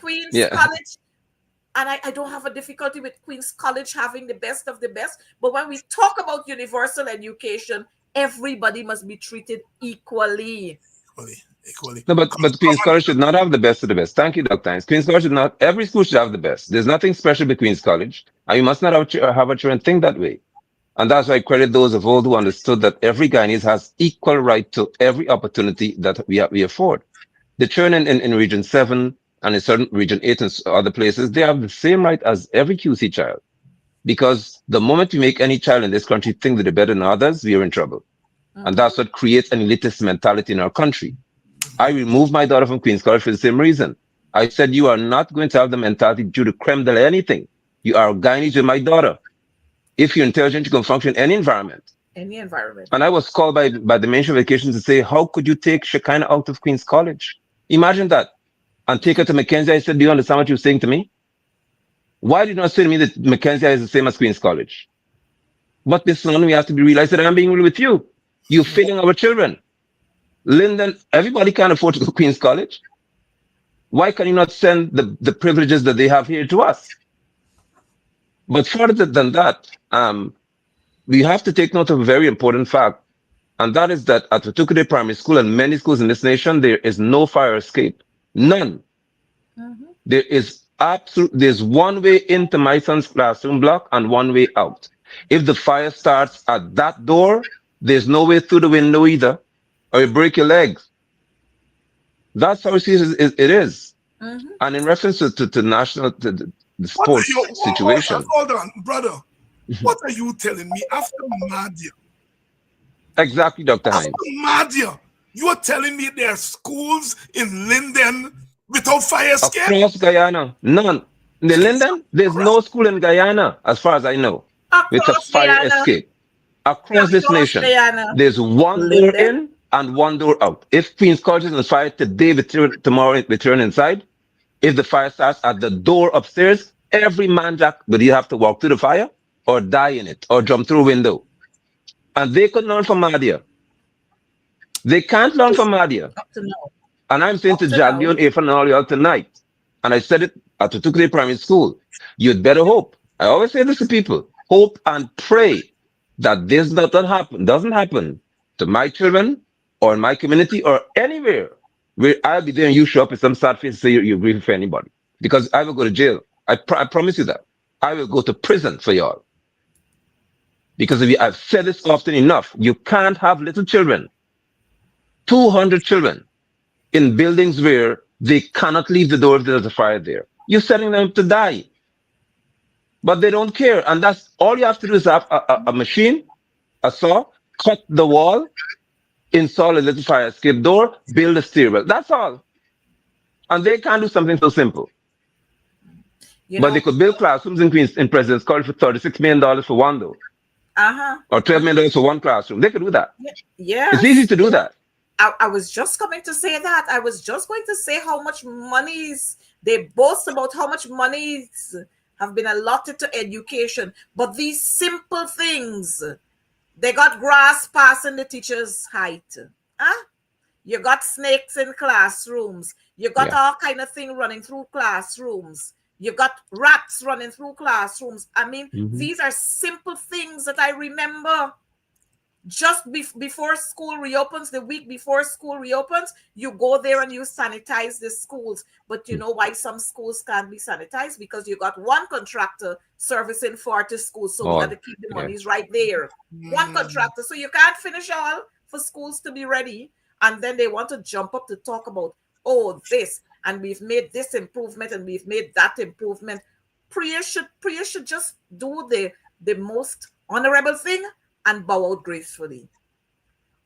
Queen's College. And I don't have a difficulty with Queen's College having the best of the best. But when we talk about universal education, everybody must be treated equally. No, but Queen's College should not have the best of the best. Thank you, Dr. Hines. Queen's College should not, every school should have the best. There's nothing special with Queen's College. And you must not have a children think that way. And that's why I credit those of old who understood that every Guyanese has equal right to every opportunity that we afford. The children in Region 7 and in certain Region 8 and other places, they have the same right as every QC child. Because the moment we make any child in this country think that they're better than others, we are in trouble. And that's what creates an elitist mentality in our country. I removed my daughter from Queen's College for the same reason. I said, you are not going to have the mentality due to creme de la anything. You are Guyanese with my daughter. If you're intelligent, you can function in any environment. Any environment. And I was called by the Ministry of Education to say, how could you take Shekinah out of Queen's College? Imagine that. And take her to Mackenzie. I said, do you understand what you're saying to me? Why did you not say to me that Mackenzie is the same as Queen's College? But this one, we have to be real. I said, I'm being real with you. You're failing our children. Linden, everybody can't afford to go to Queen's College. Why can you not send the privileges that they have here to us? But further than that, we have to take note of a very important fact, and that is that at Watukude Primary School and many schools in this nation, there is no fire escape. None. Mm-hmm. There's one way into my son's classroom block and one way out. If the fire starts at that door, there's no way through the window either, or you break your legs. That's how serious it is. Mm-hmm. And in reference to national, the sports situation. Hold on, brother. What are you telling me after Madia? Exactly, Dr. Hines. After Madia, you are telling me there are schools in Linden without fire escape? Across Guyana, none. In the Linden, there's no school in Guyana, as far as I know, with a fire escape. Across this nation, there's one door in and one door out. If Queen's College is on fire today, tomorrow we turn inside. If the fire starts at the door upstairs, every man jack will you have to walk through the fire or die in it or jump through a window. And they could learn from Madia. They can't learn from Madia. And I'm saying to Jagdi and Afan and all y'all tonight, and I said it at Watukude Primary School, you'd better hope. I always say this to people, hope and pray that this doesn't happen to my children or in my community or anywhere where I'll be there and you show up with some sad face and say you're grieving for anybody. Because I will go to jail. I promise you that. I will go to prison for y'all. Because I've said this often enough. You can't have little children, 200 children, in buildings where they cannot leave the door if there's a fire there. You're setting them up to die. But they don't care. And that's all you have to do is have a machine, a saw, cut the wall, install a little fire escape door, build a stairwell. That's all. And they can't do something so simple. But they could build classrooms in President's College for $36 million for one door. Or $12 million for one classroom. They could do that. Yeah. It's easy to do that. I was just coming to say that. I was just going to say how much monies they boast about, how much monies have been allotted to education. But these simple things, they got grass passing the teacher's height. You got snakes in classrooms. You got all kind of thing running through classrooms. You got rats running through classrooms. I mean, these are simple things that I remember just before school reopens, the week before school reopens, you go there and you sanitize the schools. But you know why some schools can't be sanitized? Because you got one contractor servicing 40 schools. So we got to keep the monies right there. One contractor. So you can't finish all for schools to be ready. And then they want to jump up to talk about, oh, this. And we've made this improvement and we've made that improvement. Prayer should just do the most honorable thing and bow out gracefully.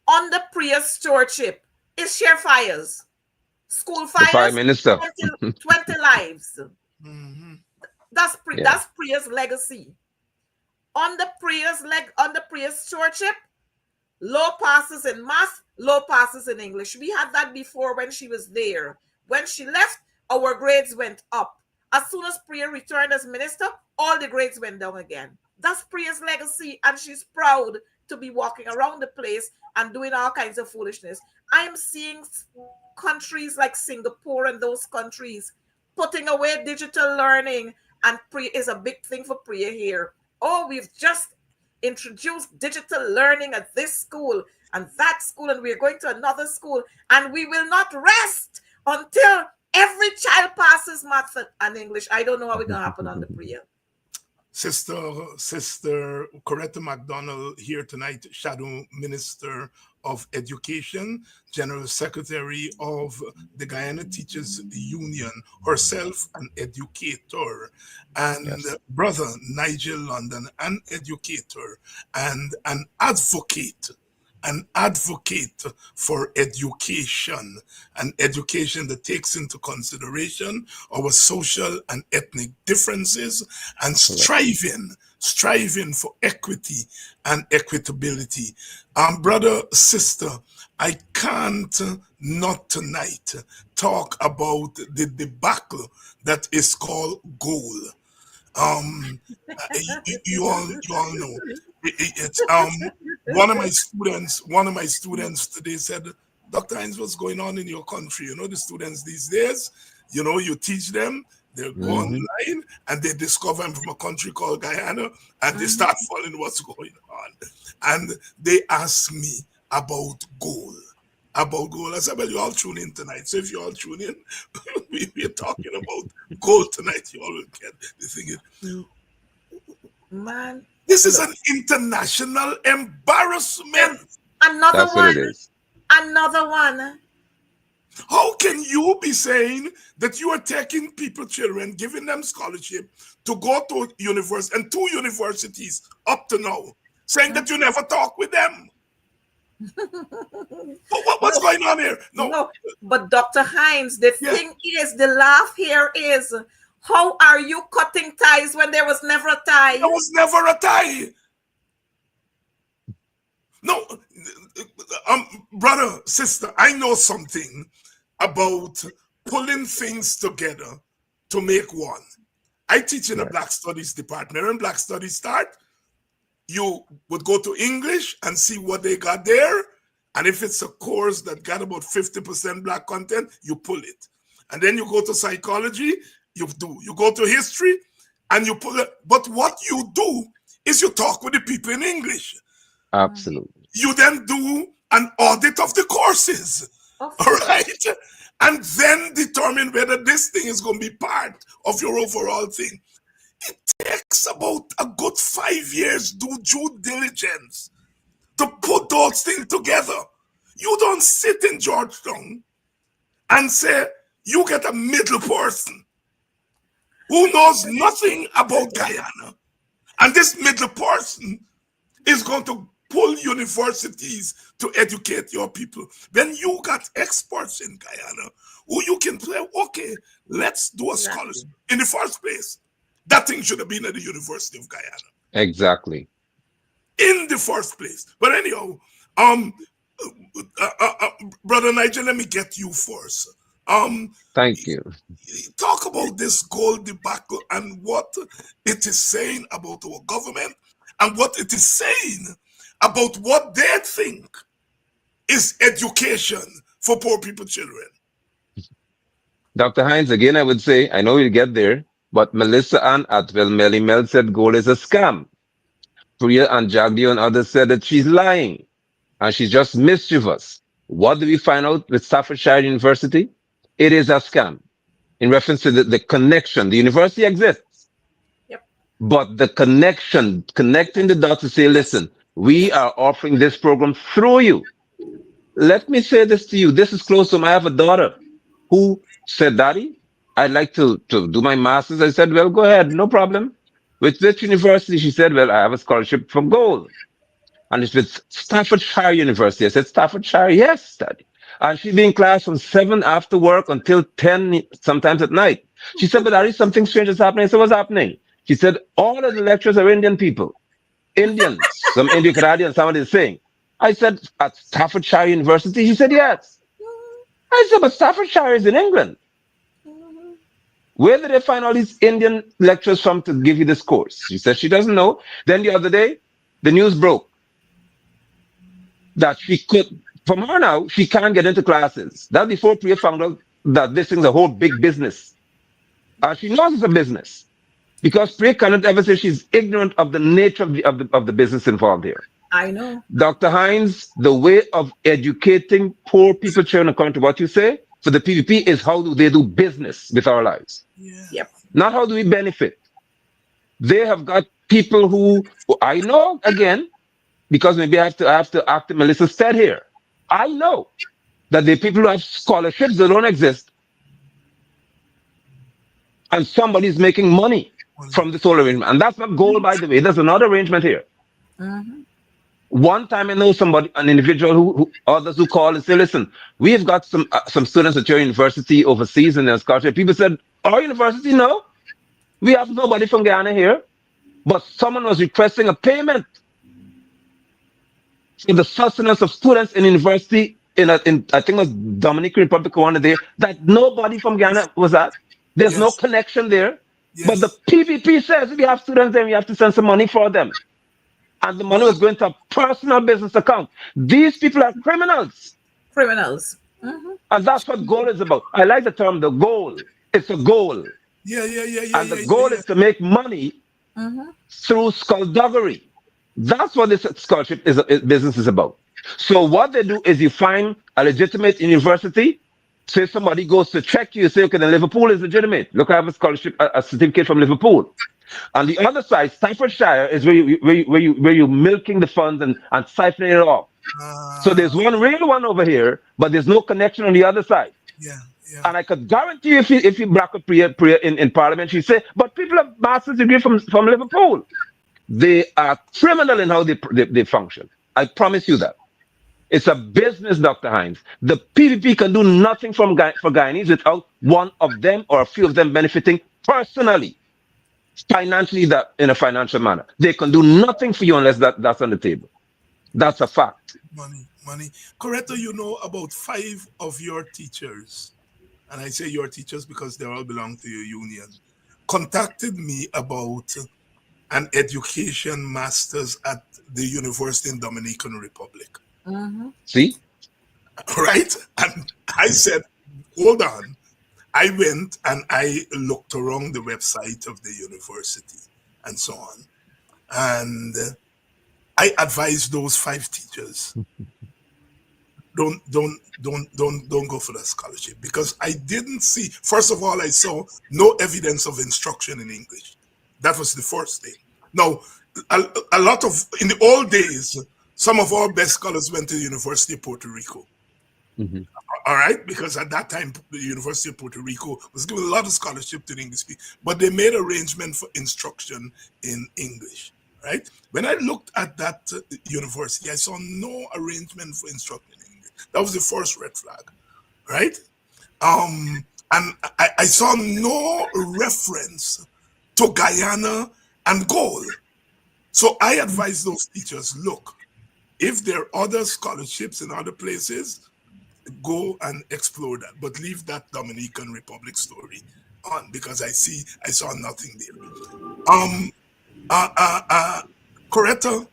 Under prayer stewardship is share fires. School fires, the Prime Minister. 20 lives. That's prayer's legacy. Under prayer stewardship, low passes in math, low passes in English. We had that before when she was there. When she left, our grades went up. As soon as Priya returned as minister, all the grades went down again. That's Priya's legacy, and she's proud to be walking around the place and doing all kinds of foolishness. I am seeing countries like Singapore and those countries putting away digital learning, and Priya is a big thing for Priya here. Oh, we've just introduced digital learning at this school and that school, and we're going to another school, and we will not rest until every child passes math and English. I don't know how it's going to happen under Priya. Sister Coretta McDonald here tonight, Shadow Minister of Education, General Secretary of the Guyana Teachers Union, herself an educator, and Brother Nigel London, an educator and an advocate for education, an education that takes into consideration our social and ethnic differences and striving striving for equity and equitability. Brother, sister, I can't not tonight talk about the debacle that is called gold. You all know it's one of my students today said, Dr. Hines, what's going on in your country? You know, the students these days, you know, you teach them, they go online and they discover I'm from a country called Guyana and they start following what's going on. And they ask me about gold. I said, well, you all tune in tonight. So if you all tune in, we're talking about gold tonight. You all will get the thing. Man, this is an international embarrassment. Another That's one. what it is. Another one. How can you be saying that you are taking children, giving them scholarship to go to university and 2 universities up to now, saying that you never talk with them? What's going on here? No, but Dr. Hines, the thing is, the laugh here is, how are you cutting ties when there was never a tie? There was never a tie. No, brother, sister, I know something about pulling things together to make one. I teach in a Black Studies department. When Black Studies start, you would go to English and see what they got there. And if it's a course that got about 50% Black content, you pull it. And then you go to psychology, you go to history, and you pull it. But what you do is you talk with the people in English. Absolutely. You then do an audit of the courses. All right? And then determine whether this thing is going to be part of your overall thing. It takes about a good 5 years to do due diligence to put those things together. You don't sit in Georgetown and say, you get a middle person who knows nothing about Guyana. And this middle person is going to pull universities to educate your people. Then you got experts in Guyana who you can play, okay, let's do a scholarship. In the first place, that thing should have been at the University of Guyana. Exactly. In the first place. But anyhow, Brother Nigel, let me get you first. Thank you. Talk about this gold debacle and what it is saying about our government and what it is saying about what they think is education for poor people children. Dr. Hines, again, I would say, I know you'll get there, but Melissa Ann Atwell, Melly Mel said gold is a scam. Priya and Jagdio and others said that she's lying and she's just mischievous. What do we find out with Staffordshire University? It is a scam. In reference to the connection, the university exists. Yep. But the connection, connecting the dots to say, listen, we are offering this program through you. Let me say this to you. This is close to home. I have a daughter who said, Daddy, I'd like to do my master's. I said, well, go ahead. No problem. With which university? She said, well, I have a scholarship from Gold. And it's with Staffordshire University. I said, Staffordshire? Yes, Daddy. And she'd be in class from 7 after work until 10, sometimes at night. She said, but Daddy, something strange is happening. I said, what's happening? She said, all of the lecturers are Indian people. Indians, some Indian Canadians, somebody is saying. I said, at Staffordshire University? She said, yes. I said, but Staffordshire is in England. Where did they find all these Indian lecturers from to give you this course? She said she doesn't know. Then the other day, the news broke that she could, from her now, she can't get into classes. That's before Priya found out that this thing's a whole big business. She knows it's a business because Priya cannot ever say she's ignorant of the nature of the business involved here. I know. Dr. Hines, the way of educating poor people, children, according to what you say, for the PPP is how do they do business with our lives. Yeah. Yep. Not how do we benefit. They have got people who I know, again, because maybe I have to act in Melissa's stead here. I know that the people who have scholarships that don't exist, and somebody's making money from this whole arrangement. And that's not gold, by the way. There's another arrangement here. Mm-hmm. One time I know somebody, an individual who others who call and say, listen, we've got some students at your university overseas in their scholarship. People said, our university, no, we have nobody from Guyana here. but someone was requesting a payment for the sustenance of students in university in I think it was Dominican Republic or one of there that nobody from Ghana was at. There's no Yes. connection there. But the Yes. PPP says if you have students there, you have to send some money for them. And the money was going to a personal business account. These people are criminals. Criminals. Mm-hmm. And that's what goal is about. I like the term the goal. It's a goal. Yeah, yeah, yeah, yeah, And the yeah, yeah, goal yeah. is to make money Mm-hmm. through skullduggery. That's what this scholarship business is about. So what they do is you find a legitimate university. Say somebody goes to check you, say, okay, then Liverpool is legitimate. Look, I have a scholarship, a certificate from Liverpool. On the other side, Staffordshire is where you milking the funds and siphoning it off. So there's Uh, one real one over here, but there's no connection on the other side. yeah, yeah. And I could guarantee you, if you back up Priya in Parliament, she say, but people have master's degree from Liverpool. They are criminal in how they function. I promise you that. It's a business, Dr. Hines. The PPP can do nothing for Guyanese without one of them or a few of them benefiting personally, financially, that in a financial manner. They can do nothing for you unless that's on the table. That's a fact. Money, money. Coretta, you know about 5 of your teachers, and I say your teachers because they all belong to your union, contacted me about an education master's at the University in Dominican Republic. Mm-hmm. See? Right? And I said, hold on. I went and I looked around the website of the university and so on. And I advised those 5 teachers, don't go for that scholarship, because I didn't see, first of all, I saw no evidence of instruction in English. That was the first thing. Now, a lot of, in the old days, some of our best scholars went to the University of Puerto Rico. Mhm. All right, because at that time the University of Puerto Rico was giving a lot of scholarship to the English speakers, but they made arrangement for instruction in English. Right? When I looked at that university, I saw no arrangement for instruction in English. That was the first red flag. Right? And I saw no reference to Guyana and gold. So I advised those teachers, look, if there are other scholarships in other places, go and explore that, but leave that Dominican Republic story on, because I saw nothing there. Coretta,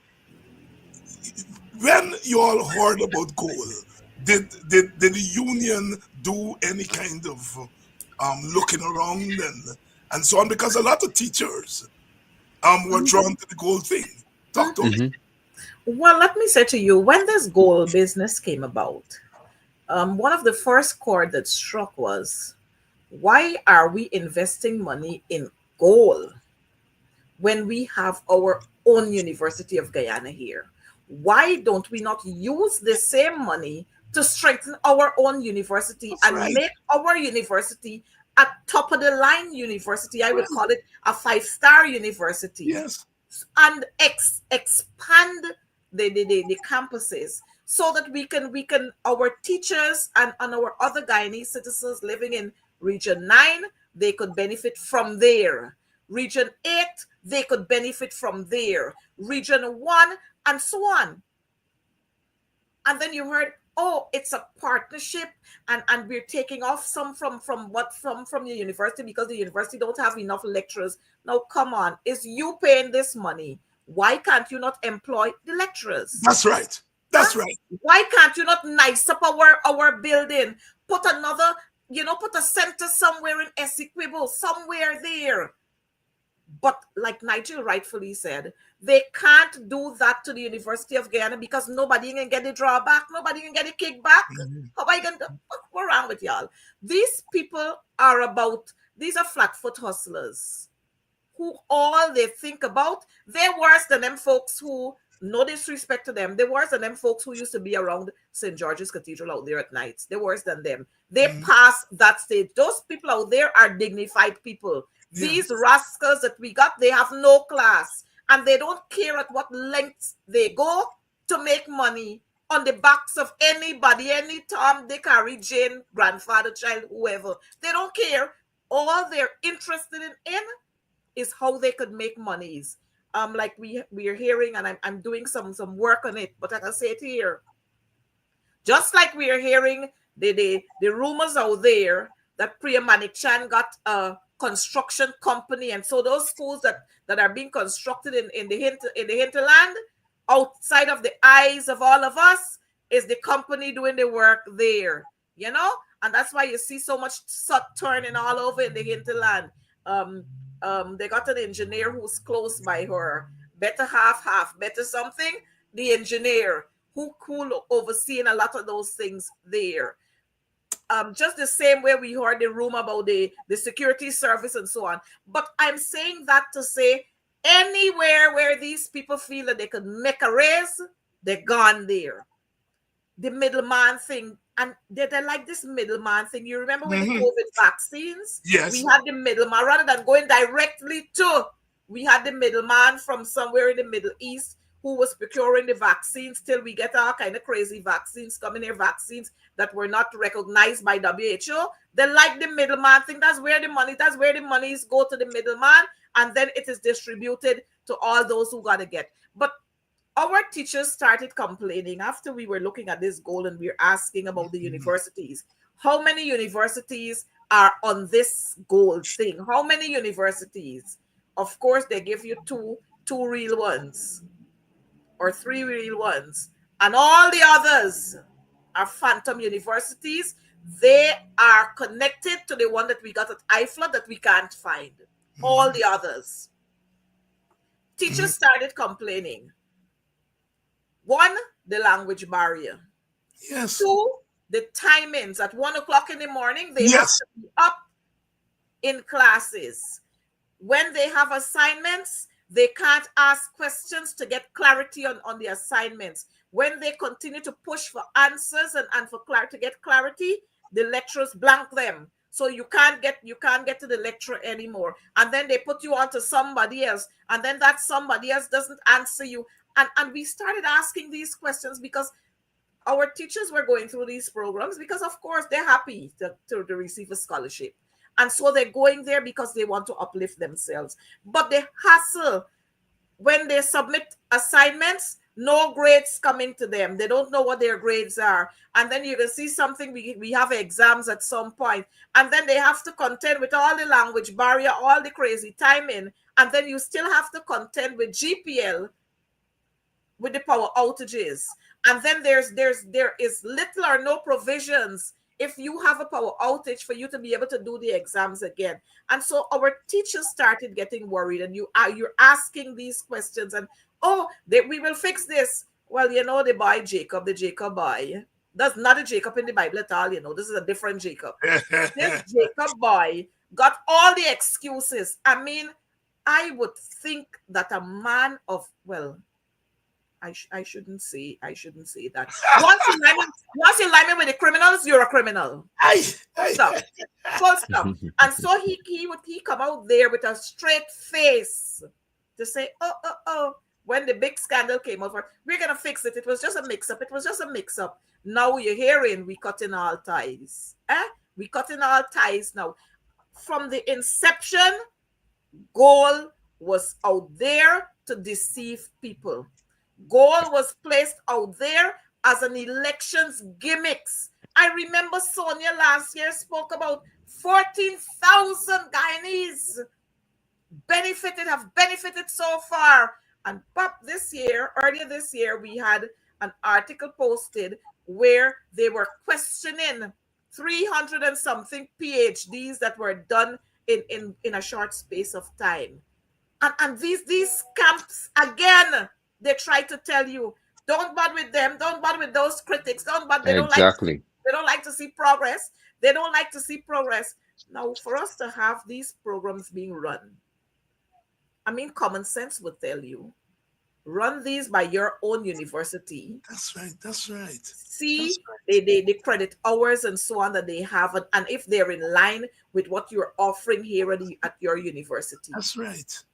when you all heard about gold, did the union do any kind of looking around and so on? Because a lot of teachers were drawn to the gold thing. Talk to me. Mhm. Well, let me say to you, when this gold business came about, one of the first chord that struck was, why are we investing money in gold when we have our own University of Guyana here? Why don't we not use the same money to strengthen our own university That's and right. make our university a top of the line university? I would call it a 5-star university. Yes. And expand the campuses so that we can our teachers and our other Guyanese citizens living in region 9, they could benefit from there. Region 8, they could benefit from there. Region 1, and so on. And then you heard, oh, it's a partnership, and we're taking off some from the university because the university don't have enough lecturers. Now, come on, is you paying this money? Why can't you not employ the lecturers? That's right. That's right. Why can't you not nice up our building? Put another, put a center somewhere in Essequibo, somewhere there. But like Nigel rightfully said, they can't do that to the University of Guyana because nobody can get the drawback, nobody can get the kickback. How are you going to, what's wrong with y'all? These people these are flat-foot hustlers who all they think about, they're worse than them folks who, no disrespect to them, they're worse than them folks who used to be around St. George's Cathedral out there at nights. They're worse than them. They passed that stage. Those people out there are dignified people. These rascals that we got, they have no class, and they don't care at what lengths they go to make money on the backs of anybody, any Tom, Dick, Harry, Jane, grandfather, child, whoever. They don't care. All they're interested in is how they could make monies. like we are hearing, and I'm doing some work on it, but I can say it here. Just like we are hearing the rumors out there that Priya Manichan got a construction company, and so those schools that are being constructed in the hinterland, outside of the eyes of all of us, is the company doing the work there, you know? And that's why you see so much turning all over in the hinterland. They got an engineer who's close by her. Better half, better something. The engineer who overseeing a lot of those things there. Just the same way we heard the rumor about the security service and so on. But I'm saying that to say anywhere where these people feel that they could make a raise, they're gone there. The middleman thing, and they're like this middleman thing. You remember with the COVID vaccines? Yes. We had the middleman, rather than going directly to, we had the middleman from somewhere in the Middle East who was procuring the vaccines till we get all kind of crazy vaccines coming here, vaccines that were not recognized by WHO. They like the middleman thing. That's where the monies go to the middleman, and then it is distributed to all those who got to get. But our teachers started complaining after we were looking at this goal, and we we're asking about the universities. How many universities are on this goal thing? How many universities? Of course, they give you two real ones or 3 real ones, and all the others are phantom universities. They are connected to the one that we got at IFLA that we can't find. All the others. Teachers started complaining. 1, the language barrier. Yes. 2, the timings. At 1 o'clock in the morning, they have to be up in classes. When they have assignments, they can't ask questions to get clarity on the assignments. When they continue to push for answers and for to get clarity, the lecturers blank them. So you can't get to the lecturer anymore. And then they put you on to somebody else. And then that somebody else doesn't answer you. And we started asking these questions because our teachers were going through these programs because, of course, they're happy to receive a scholarship. And so they're going there because they want to uplift themselves. But the hassle, when they submit assignments, no grades coming to them. They don't know what their grades are. And then you can see something, we have exams at some point. And then they have to contend with all the language barrier, all the crazy timing. And then you still have to contend with GPL, with the power outages. And then there is little or no provisions if you have a power outage for you to be able to do the exams again. And so our teachers started getting worried, and you're asking these questions, and we will fix this. Well, you know, the Jacob boy. That's not a Jacob in the Bible at all, you know. This is a different Jacob. This Jacob boy got all the excuses. I mean, I would think that a man of, well, I shouldn't say that. Once you line me with the criminals, you're a criminal. Full stop. And so he come out there with a straight face to say, when the big scandal came over, we're gonna fix it. It was just a mix-up. Now you're hearing we cutting all ties. We cutting all ties now. From the inception, goal was out there to deceive people. Goal was placed out there as an elections gimmicks. I remember Sonia last year spoke about 14,000 Guyanese have benefited so far. And earlier this year, we had an article posted where they were questioning 300 and something PhDs that were done in a short space of time. And these camps, again, they try to tell you, don't bother with them, don't bother with those critics, they don't like to see progress. They don't like to see progress. Now, for us to have these programs being run, I mean, common sense would tell you, run these by your own university. That's right. See the credit hours and so on that they have, and if they're in line with what you're offering here at your university. That's right.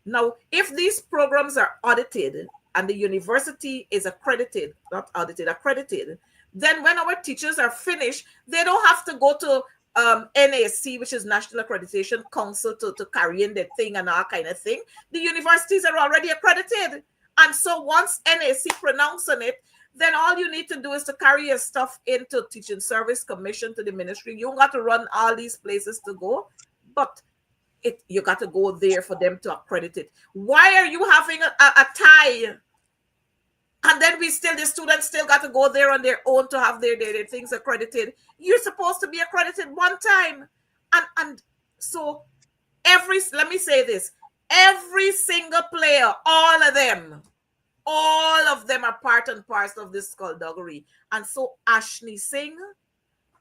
Now, if these programs are audited and the university is accredited, then when our teachers are finished, they don't have to go to NAC, which is National Accreditation Council, to carry in the thing and all kind of thing. The universities are already accredited. And so once NAC pronouncing it, then all you need to do is to carry your stuff into Teaching Service Commission to the ministry. You don't got to run all these places to go, but you got to go there for them to accredit it. Why are you having a tie? And then the students still got to go there on their own to have their things accredited. You're supposed to be accredited one time. And so let me say this, every single player, all of them are part and parcel of this skullduggery. And so Ashni Singh,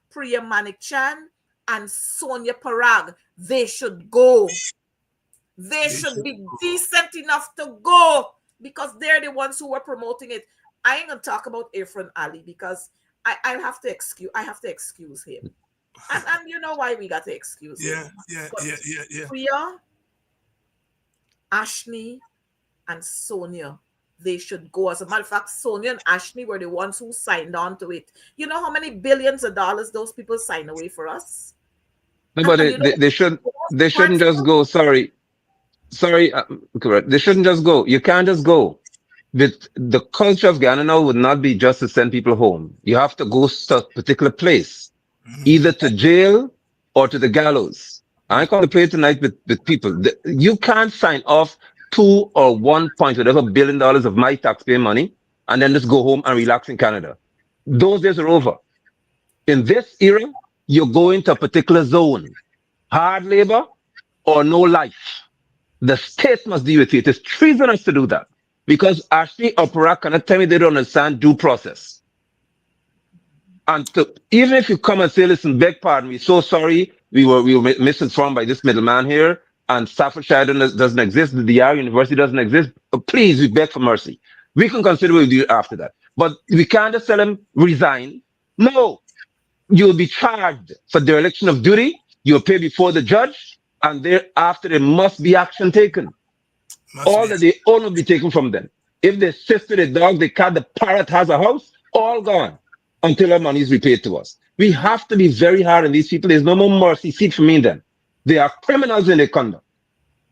Priya Manik-Chan, and Sonia Parag, they should go. They should be decent enough to go, because they're the ones who were promoting it. I ain't gonna talk about Irfan Ali because I have to excuse him. And you know why we got to excuse him. Yeah. Priya, Ashni, and Sonia, they should go. As a matter of fact, Sonia and Ashni were the ones who signed on to it. You know how many billions of dollars those people sign away for us? No, but they shouldn't just go. Sorry, correct. They shouldn't just go. You can't just go. The culture of Ghana now would not be just to send people home. You have to go to a particular place, either to jail or to the gallows. I ain't going to play tonight with people. You can't sign off 2 or 1 point whatever $1 billion of my taxpayer money and then just go home and relax in Canada. Those days are over. In this era, you're going to a particular zone, hard labor or no life. The state must deal with it. It is treasonous to do that, because Ashley or Parak cannot tell me they don't understand due process. And even if you come and say, listen, beg pardon, we're so sorry, we were misinformed by this middleman here, and Staffordshire doesn't exist, the DR University doesn't exist, please, we beg for mercy. We can consider what we do after that. But we can't just tell them, resign. No, you'll be charged for dereliction of duty, you'll pay before the judge, and thereafter there must be action taken. All that they own will be taken from them. If their sister, the dog, the cat, the parrot has a house, all gone until our money is repaid to us. We have to be very hard on these people. There's no more mercy seat for me in them. They are criminals in their conduct.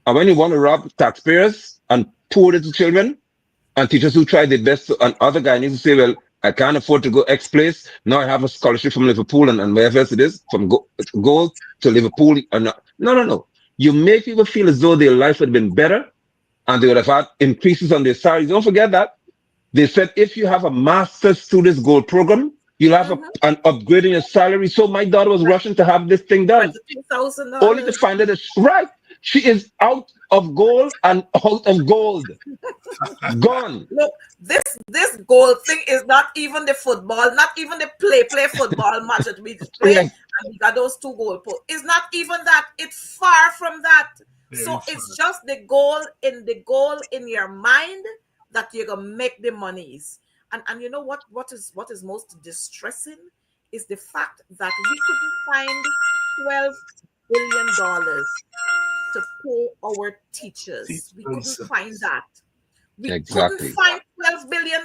And when you want to rob taxpayers and poor little children and teachers who try their best, and other guy needs to say, well, I can't afford to go X place. Now I have a scholarship from Liverpool and wherever else it is, from Gold to Liverpool. No. You make people feel as though their life would have been better and they would have had increases on their salaries. Don't forget that. They said if you have a master's students gold program, you'll have an upgrade in your salary. So my daughter was rushing to have this thing done. Only to find out that, right, she is out of gold and out of gold. Gone. Look, this gold thing is not even the football, not even the play football match that we play. And we got those 2 goal posts. It's not even that. It's far from that. It's just the goal in your mind that you're gonna make the monies. And you know what is most distressing is the fact that we couldn't find $12 billion to pay our teachers. We couldn't find that. We couldn't find $12 billion.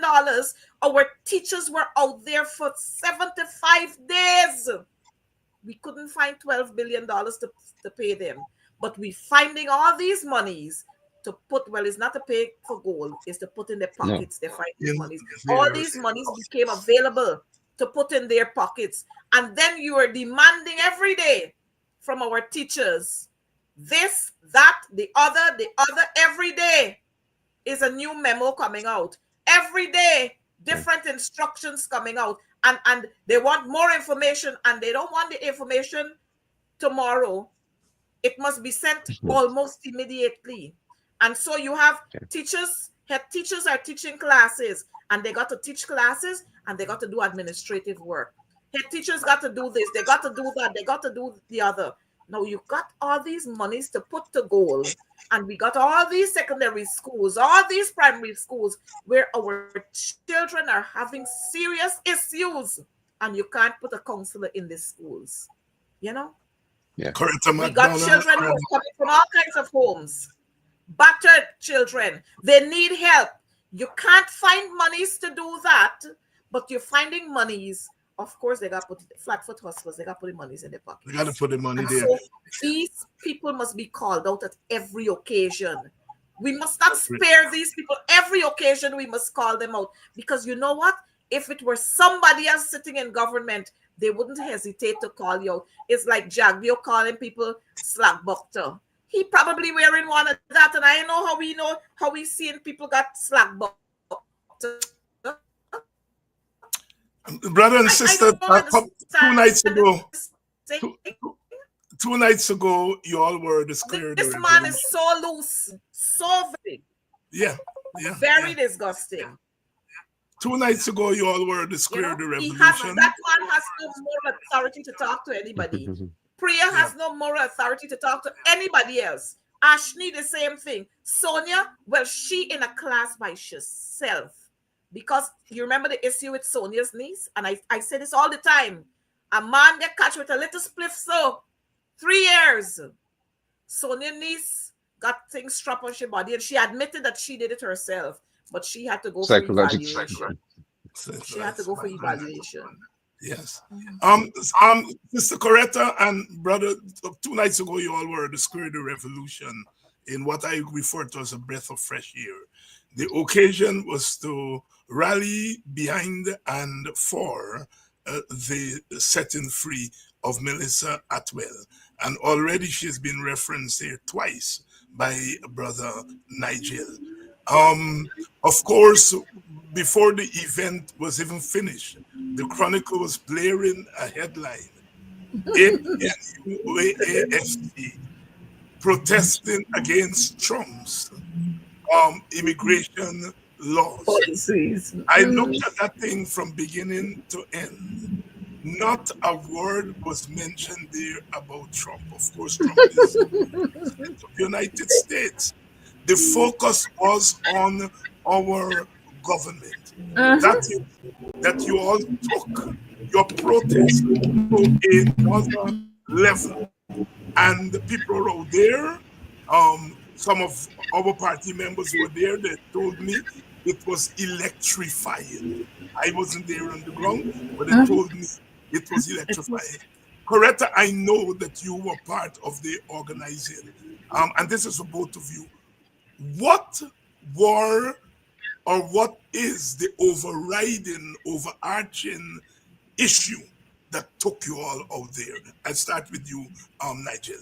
Our teachers were out there for 75 days. We couldn't find $12 billion to pay them. But we're finding all these monies to put, well, it's not to pay for gold, it's to put in their pockets. They find these monies. All these monies became available to put in their pockets. And then you are demanding every day from our teachers this, that, the other, every day is a new memo coming out. Every day, different instructions coming out. And they want more information, and they don't want the information tomorrow. It must be sent almost immediately. And so you have teachers, head teachers are teaching classes, and they got to teach classes, and they got to do administrative work. Head teachers got to do this, they got to do that, they got to do the other. Now you got all these monies to put to goal, and we got all these secondary schools, all these primary schools where our children are having serious issues, and you can't put a counselor in these schools. You know? Yeah. Coretta McDonald. We got children who are coming from all kinds of homes, battered children. They need help. You can't find monies to do that, but you're finding monies of course, they got put flatfoot hustlers. They got put the monies in their We got to pockets. put the money And there. so these people must be called out at every occasion. We must not spare these people. Every occasion we must call them out. Because you know what? If it were somebody else sitting in government, they wouldn't hesitate to call you out. It's like Jagbio calling people slack buckter. He probably wearing one of that, and I know how we seeing people got slack buckter. Brother and sister, 2 nights ago, two nights ago, you all were declared. This man is so loose, so very, very disgusting. 2 nights ago, you all were declared the revolution. That man has no moral authority to talk to anybody. Priya has no moral authority to talk to anybody else. Ashni, the same thing. Sonia, well, she in a class by herself. Because you remember the issue with Sonia's niece? And I say this all the time. A man get catch with a little spliff, so 3 years. Sonia's niece got things strapped on her body, and she admitted that she did it herself. But she had to go for evaluation. She had to go for evaluation. Yes. Mr. Coretta and brother, 2 nights ago, you all were declared the revolution in what I refer to as a breath of fresh air. The occasion was to rally behind and for the setting free of Melissa Atwell. And already she's been referenced here twice by brother Nigel. Of course, before the event was even finished, the Chronicle was blaring a headline, AFC protesting against Trump's immigration laws. Policies. I looked at that thing from beginning to end. Not a word was mentioned there about Trump. Of course, Trump is president of the United States. The focus was on our government. That you all took your protest to another level. And the people out there, some of our party members were there, they told me it was electrifying. I wasn't there on the ground, but they told me it was electrifying. Coretta, I know that you were part of the organizing. And this is for both of you. What were or what is the overarching issue that took you all out there? I'll start with you, Nigel.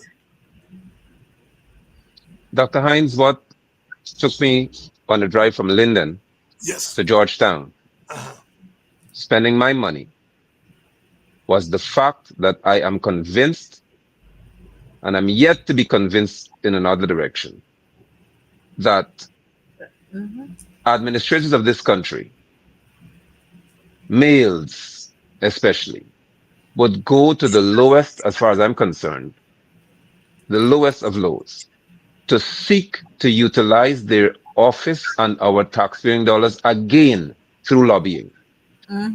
Dr. Hines, what took me on the drive from Linden to Georgetown, spending my money, was the fact that I am convinced, and I'm yet to be convinced in another direction, that administrators of this country, males especially, would go to the lowest, as far as I'm concerned, the lowest of lows, to seek to utilize their office and our taxpaying dollars again through lobbying.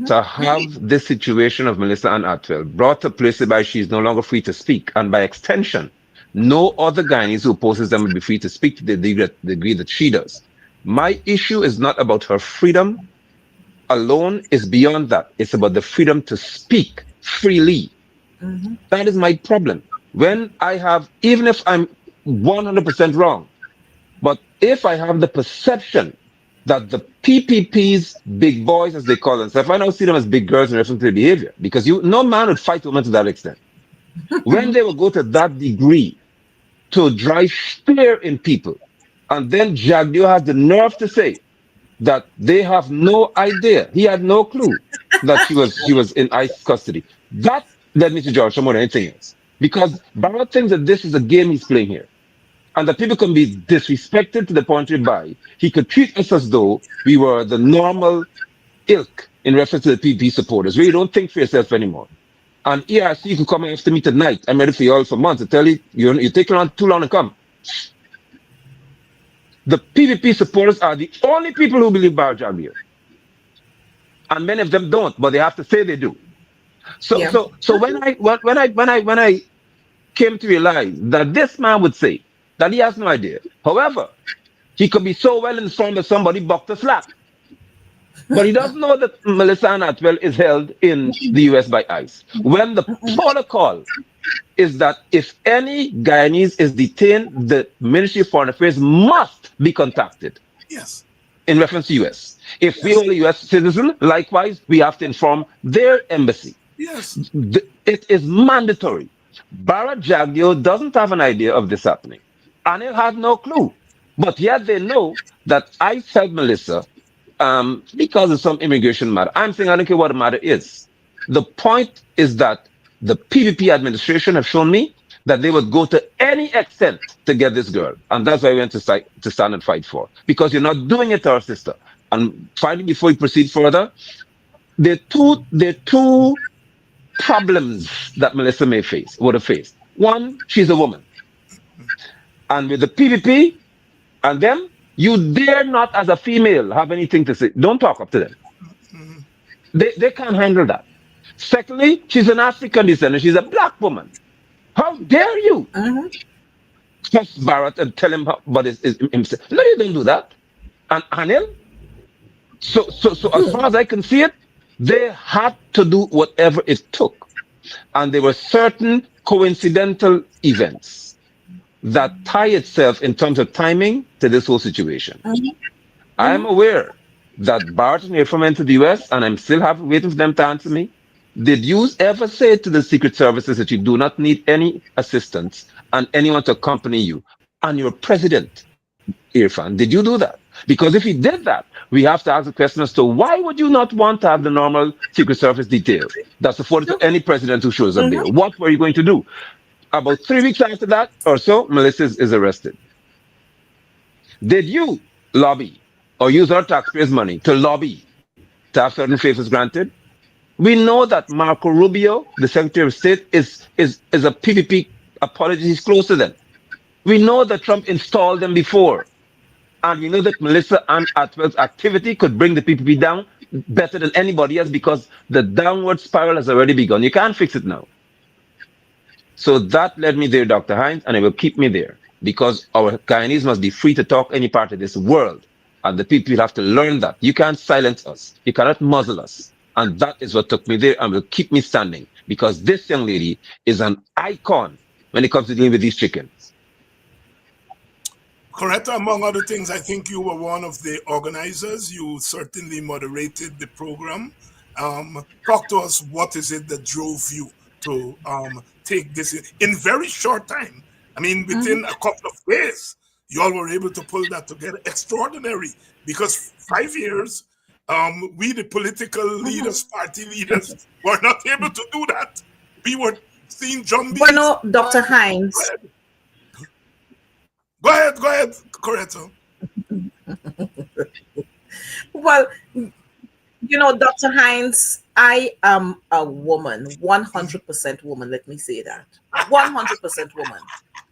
To have this situation of Melissa Ann Atwell brought to a place whereby she is no longer free to speak, and by extension, no other Guyanese who opposes them will be free to speak to the degree that she does. My issue is not about her freedom alone, it's beyond that. It's about the freedom to speak freely. That is my problem. When I have, even if I'm 100% wrong, but if I have the perception that the PPP's big boys, as they call themselves, I now see them as big girls in reference to their behavior, because no man would fight women to that extent. When they will go to that degree to drive fear in people, and then Jagdio has the nerve to say that they have no idea, he had no clue that she was in ICE custody. That led me to George more than anything else, because Barrett thinks that this is a game he's playing here, and that people can be disrespected to the point whereby he could treat us as though we were the normal ilk in reference to the PPP supporters, where you don't think for yourself anymore. And ERC could come after me tonight. I'm ready for you all for months to tell you, you're taking too long to come. The PPP supporters are the only people who believe Bar Jagdio. And many of them don't, but they have to say they do. So when I came to realize that this man would say that he has no idea. However, he could be so well informed that somebody bucked a slap. But he doesn't know that Melissa Ann Atwell is held in the US by ICE. When the protocol is that if any Guyanese is detained, the Ministry of Foreign Affairs must be contacted Yes. in reference to US. If we Yes. hold a US citizen, likewise, we have to inform their embassy. Yes. It is mandatory. Barrett Jagdeo doesn't have an idea of this happening. Anil had no clue. But yet they know that I held Melissa because of some immigration matter. I'm saying I don't care what the matter is. The point is that the PPP administration have shown me that they would go to any extent to get this girl. And that's why I went to stand and fight for. Because you're not doing it to our sister. And finally, before we proceed further, there are two problems that Melissa would have faced. One, she's a woman. And with the PPP and them, you dare not as a female have anything to say. Don't talk up to them. Mhm. They can't handle that. Secondly, she's an African descendant. She's a black woman. How dare you trust Barrett and tell him about himself? No, you don't do that. And Anil, so as far as I can see it, they had to do whatever it took. And there were certain coincidental events that tie itself in terms of timing to this whole situation. I am aware that Barrett and Ephraim went to the US, and I'm still waiting for them to answer me. Did you ever say to the Secret Services that you do not need any assistance and anyone to accompany you? And your president, Irfan, did you do that? Because if he did that, we have to ask the question as to why would you not want to have the normal Secret Service details that's afforded to any president who shows up there? What were you going to do? About 3 weeks after that or so, Melissa is arrested. Did you lobby or use our taxpayers' money to lobby to have certain favors granted? We know that Marco Rubio, the Secretary of State, is a PPP apologist. He's close to them. We know that Trump installed them before. And we know that Melissa Ann Atwell's activity could bring the PPP down better than anybody else because the downward spiral has already begun. You can't fix it now. So that led me there, Dr. Hines, and it will keep me there because our Guyanese must be free to talk any part of this world. And the people have to learn that. You can't silence us. You cannot muzzle us. And that is what took me there and will keep me standing because this young lady is an icon when it comes to dealing with these chickens. Coretta, among other things, I think you were one of the organizers. You certainly moderated the program. Talk to us, what is it that drove you to take this in very short time? I mean, within a couple of days, you all were able to pull that together. Extraordinary, because 5 years, we the political leaders, party leaders, were not able to do that. We were seeing drumbeats. Bueno, Dr. Hines. Go ahead, Coretta. Well, Dr. Hines, I am a woman, 100% woman. Let me say that. 100% woman.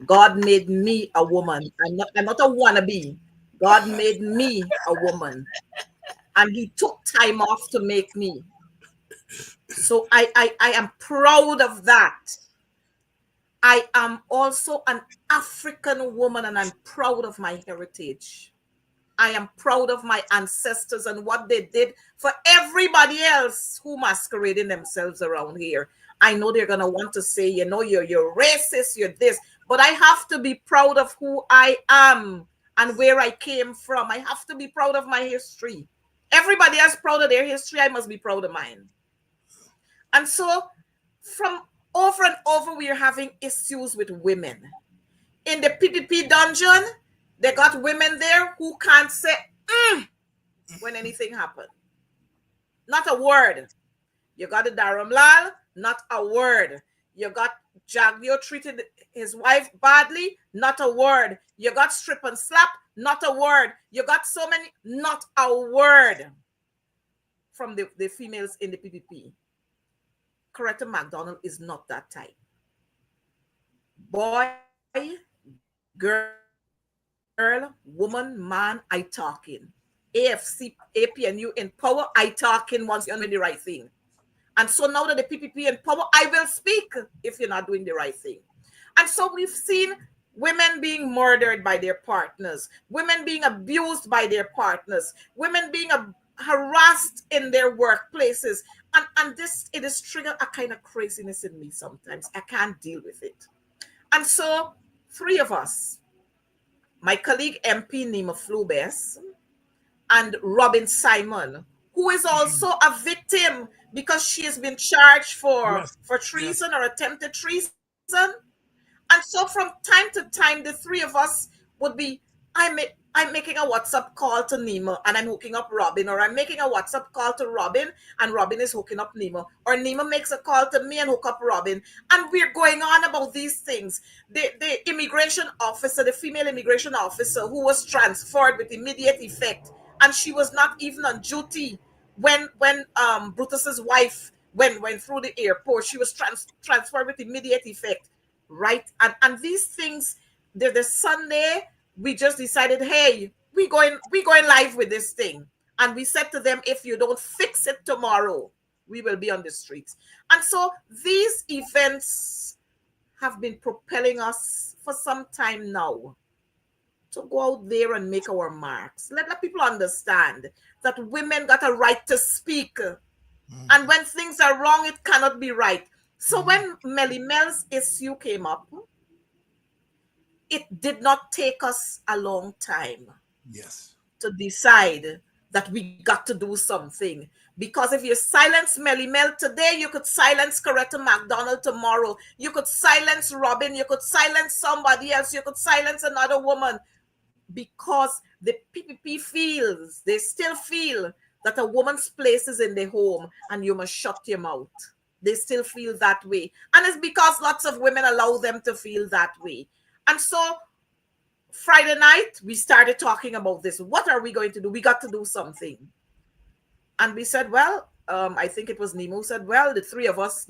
God made me a woman. I'm not a wannabe. God made me a woman. And he took time off to make me. So I am proud of that. I am also an African woman and I'm proud of my heritage. I am proud of my ancestors and what they did for everybody else who masquerading themselves around here. I know they're going to want to say, you're racist, you're this, but I have to be proud of who I am and where I came from. I have to be proud of my history. Everybody else proud of their history. I must be proud of mine. And so from over and over, we are having issues with women. In the PPP dungeon, they got women there who can't say when anything happened. Not a word. You got the Dharam Lal, not a word. You got Jagdeo treated his wife badly, not a word. You got strip and slap, not a word. You got so many, not a word from the females in the PPP. Coretta McDonald is not that type. Boy, girl, woman, man, I talking. AFC, APNU in power, I talking once you're doing the right thing. And so now that the PPP in power, I will speak if you're not doing the right thing. And so we've seen women being murdered by their partners, women being abused by their partners, women being harassed in their workplaces. And this, it is triggered a kind of craziness in me sometimes. I can't deal with it. And so three of us, my colleague MP Nima Flubes and Robin Simon, who is also a victim because she has been charged for Yes. Yes. treason or attempted treason. And so from time to time, the three of us would be, I'm making a WhatsApp call to Nima and I'm hooking up Robin, or I'm making a WhatsApp call to Robin and Robin is hooking up Nima, or Nima makes a call to me and hook up Robin. And we're going on about these things. The immigration officer, the female immigration officer who was transferred with immediate effect, and she was not even on duty when Brutus's wife went through the airport. She was transferred with immediate effect, right? And these things, the Sunday we just decided, hey, we going live with this thing, and we said to them, if you don't fix it tomorrow, we will be on the streets. And so these events have been propelling us for some time now to go out there and make our marks. Let people understand that women got a right to speak. And when things are wrong, it cannot be right. So when Melly Mel's issue came up, it did not take us a long time Yes. to decide that we got to do something. Because if you silence Melly Mel today, you could silence Coretta McDonald tomorrow. You could silence Robin. You could silence somebody else. You could silence another woman. Because the PPP feels, they still feel that a woman's place is in the home and you must shut your mouth. They still feel that way. And it's because lots of women allow them to feel that way. And so Friday night, we started talking about this. What are we going to do? We got to do something. And we said, well, I think it was Nemo said, well, the three of us,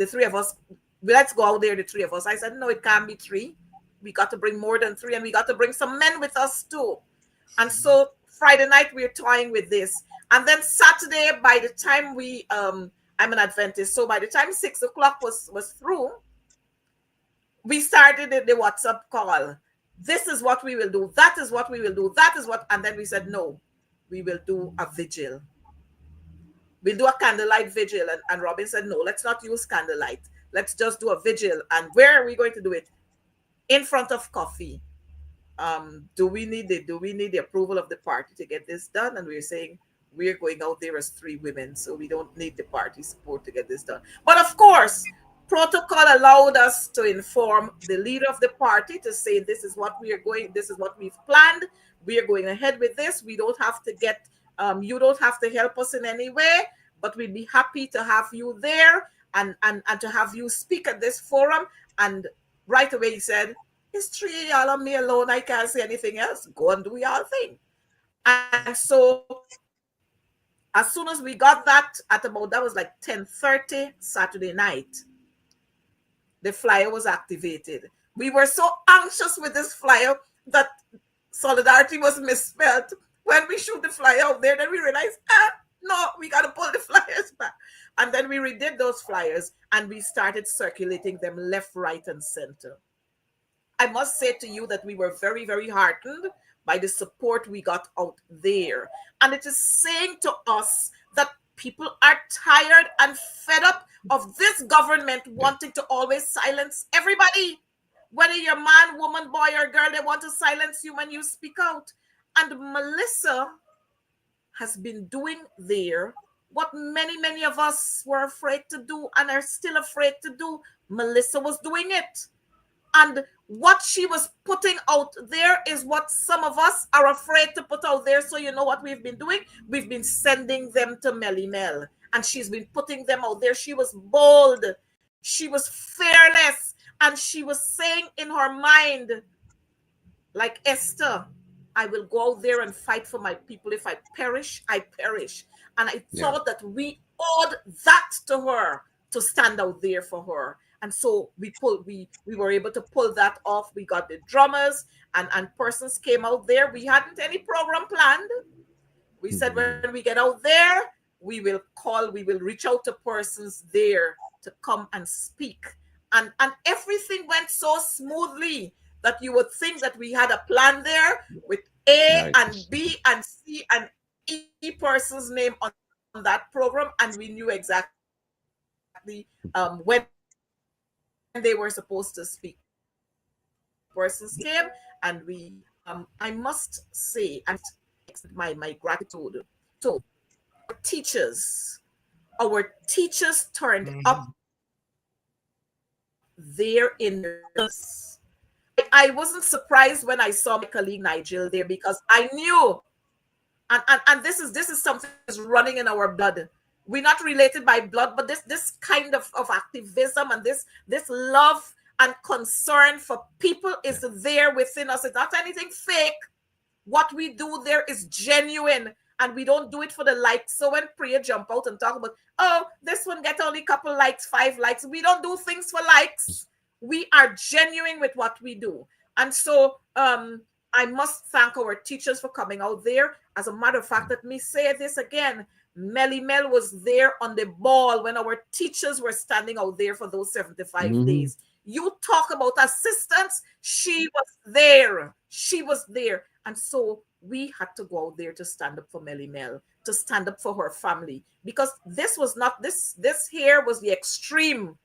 let's go out there, the three of us. I said, no, it can't be three. We got to bring more than three, and we got to bring some men with us too. And so Friday night, we're toying with this. And then Saturday, by the time I'm an Adventist, so by the time 6 o'clock was through, we started the WhatsApp call. This is what we will do. That is what we will do. That is what, and then we said, no, we will do a vigil. We'll do a candlelight vigil. And Robin said, no, let's not use candlelight. Let's just do a vigil. And where are we going to do it? In front of coffee. Do we need the approval of the party to get this done? And we're saying we're going out there as three women, so we don't need the party support to get this done. But of course, protocol allowed us to inform the leader of the party to say, this is what we are going, this is what we've planned. We are going ahead with this. We don't have to get, you don't have to help us in any way, but we'd be happy to have you there and to have you speak at this forum. And right away he said, it's three of y'all and me alone. I can't say anything else. Go and do y'all thing. And so as soon as we got that at about, that was like 10:30 Saturday night, the flyer was activated. We were so anxious with this flyer that solidarity was misspelled. When we shoot the flyer out there, then we realized, no, we got to pull the flyers back. And then we redid those flyers and we started circulating them left, right, and center. I must say to you that we were very, very heartened by the support we got out there. And it is saying to us that people are tired and fed up of this government wanting to always silence everybody. Whether you're man, woman, boy, or girl, they want to silence you when you speak out. And Melissa has been doing there what many, many of us were afraid to do and are still afraid to do. Melissa was doing it. And what she was putting out there is what some of us are afraid to put out there. So you know what we've been doing? We've been sending them to Melly Mel. And she's been putting them out there. She was bold. She was fearless. And she was saying in her mind, like Esther, I will go out there and fight for my people. If I perish, I perish. And I thought that we owed that to her to stand out there for her. And so we were able to pull that off. We got the drummers and persons came out there. We hadn't any program planned. We said when we get out there, we will reach out to persons there to come and speak. And everything went so smoothly that you would think that we had a plan there with A and B and C and E person person's name on that program, and we knew exactly when they were supposed to speak. Persons came, and we I must say, and my gratitude to our teachers turned up there in this. I wasn't surprised when I saw my colleague Nigel there, because I knew, and this is something that's running in our blood. We're not related by blood, but this kind of activism and this love and concern for people is there within us. It's not anything fake. What we do there is genuine, and we don't do it for the likes. So when Priya jump out and talk about, oh, this one get only a couple likes, 5 likes, we don't do things for likes. We are genuine with what we do. And so I must thank our teachers for coming out there. As a matter of fact, let me say this again. Melly Mel was there on the ball when our teachers were standing out there for those 75 days. You talk about assistance, she was there. She was there. And so we had to go out there to stand up for Melly Mel, to stand up for her family, because this was not, this here was the extreme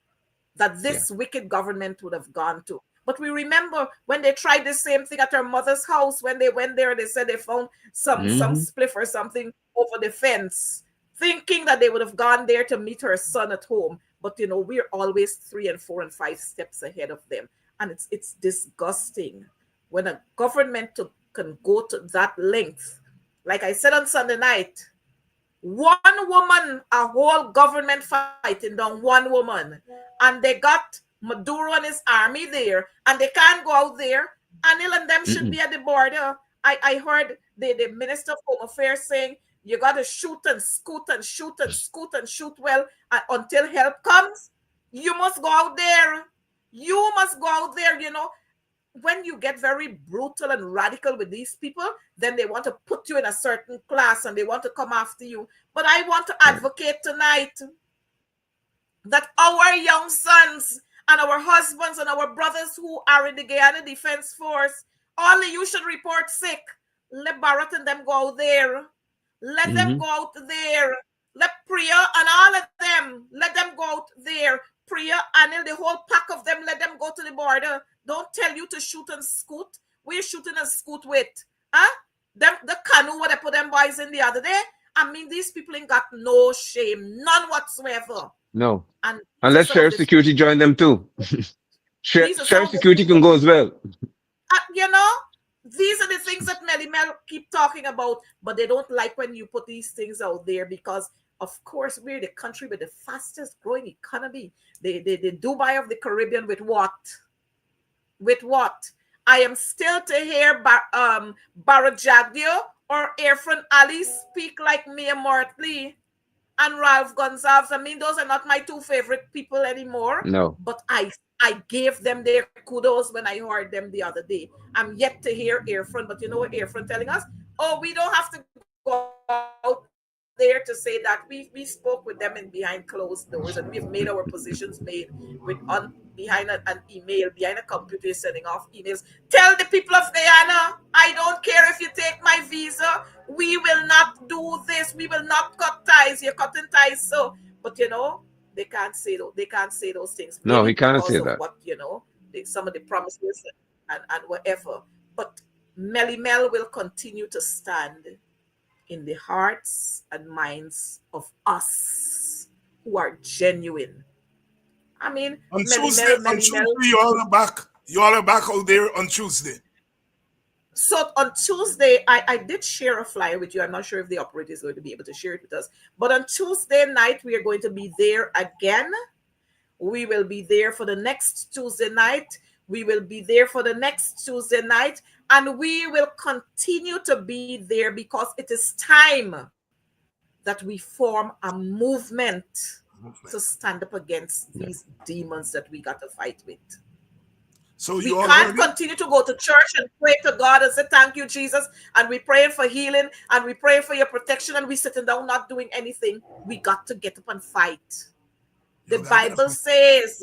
that this wicked government would have gone to. But we remember when they tried the same thing at her mother's house, when they went there, they said they found some spliff or something over the fence, thinking that they would have gone there to meet her son at home. But you know, we're always 3 and 4 and 5 steps ahead of them. And it's disgusting when a government can go to that length. Like I said on Sunday night, one woman, a whole government fighting down one woman, and they got Maduro and his army there, and they can't go out there. Anil and them should be at the border. I heard the Minister of Home Affairs saying, you got to shoot and scoot and shoot and scoot and shoot well until help comes. You must go out there. You must go out there, you know. When you get very brutal and radical with these people, then they want to put you in a certain class and they want to come after you. But I want to advocate tonight that our young sons and our husbands and our brothers who are in the Guyana Defense Force, only you should report sick. Let Barrett and them go out there. Let them go out there. Let Priya and all of them, let them go out there. Priya, Anil, the whole pack of them, let them go to the border. Don't tell you to shoot and scoot. We're shooting and scoot with. Huh? The canoe where they put them boys in the other day. I mean, these people ain't got no shame. None whatsoever. No. And unless Sheriff Security join them too. Sheriff Security can go as well. You know, these are the things that Melly Mel keep talking about, but they don't like when you put these things out there because, of course, we're the country with the fastest growing economy. The Dubai of the Caribbean with what? With what? I am still to hear Barajagdio or Irfan Ali speak like Mia Mortley and Ralph Gonzalez. I mean, those are not my 2 favorite people anymore. No. But I gave them their kudos when I heard them the other day. I'm yet to hear Irfan, but you know what Irfan telling us? Oh, we don't have to go out there to say that. We spoke with them in behind closed doors, and we've made our positions made with behind an email, behind a computer sending off emails. Tell the people of Guyana, I don't care if you take my visa. We will not do this. We will not cut ties. You're cutting ties. So, but you know, they can't say those things. No, he can't say that. What, you know, some of the promises and whatever. But Melly Mel will continue to stand in the hearts and minds of us who are genuine. I mean, on Tuesday, you all are back. You all are back out there on Tuesday. So on Tuesday, I did share a flyer with you. I'm not sure if the operator is going to be able to share it with us. But on Tuesday night, we are going to be there again. We will be there for the next Tuesday night. We will be there for the next Tuesday night. And we will continue to be there because it is time that we form a movement to stand up against these demons that we got to fight with. So we can't continue to go to church and pray to God and say, thank you, Jesus. And we praying for healing and we praying for your protection and we sitting down not doing anything. We got to get up and fight. The Bible says,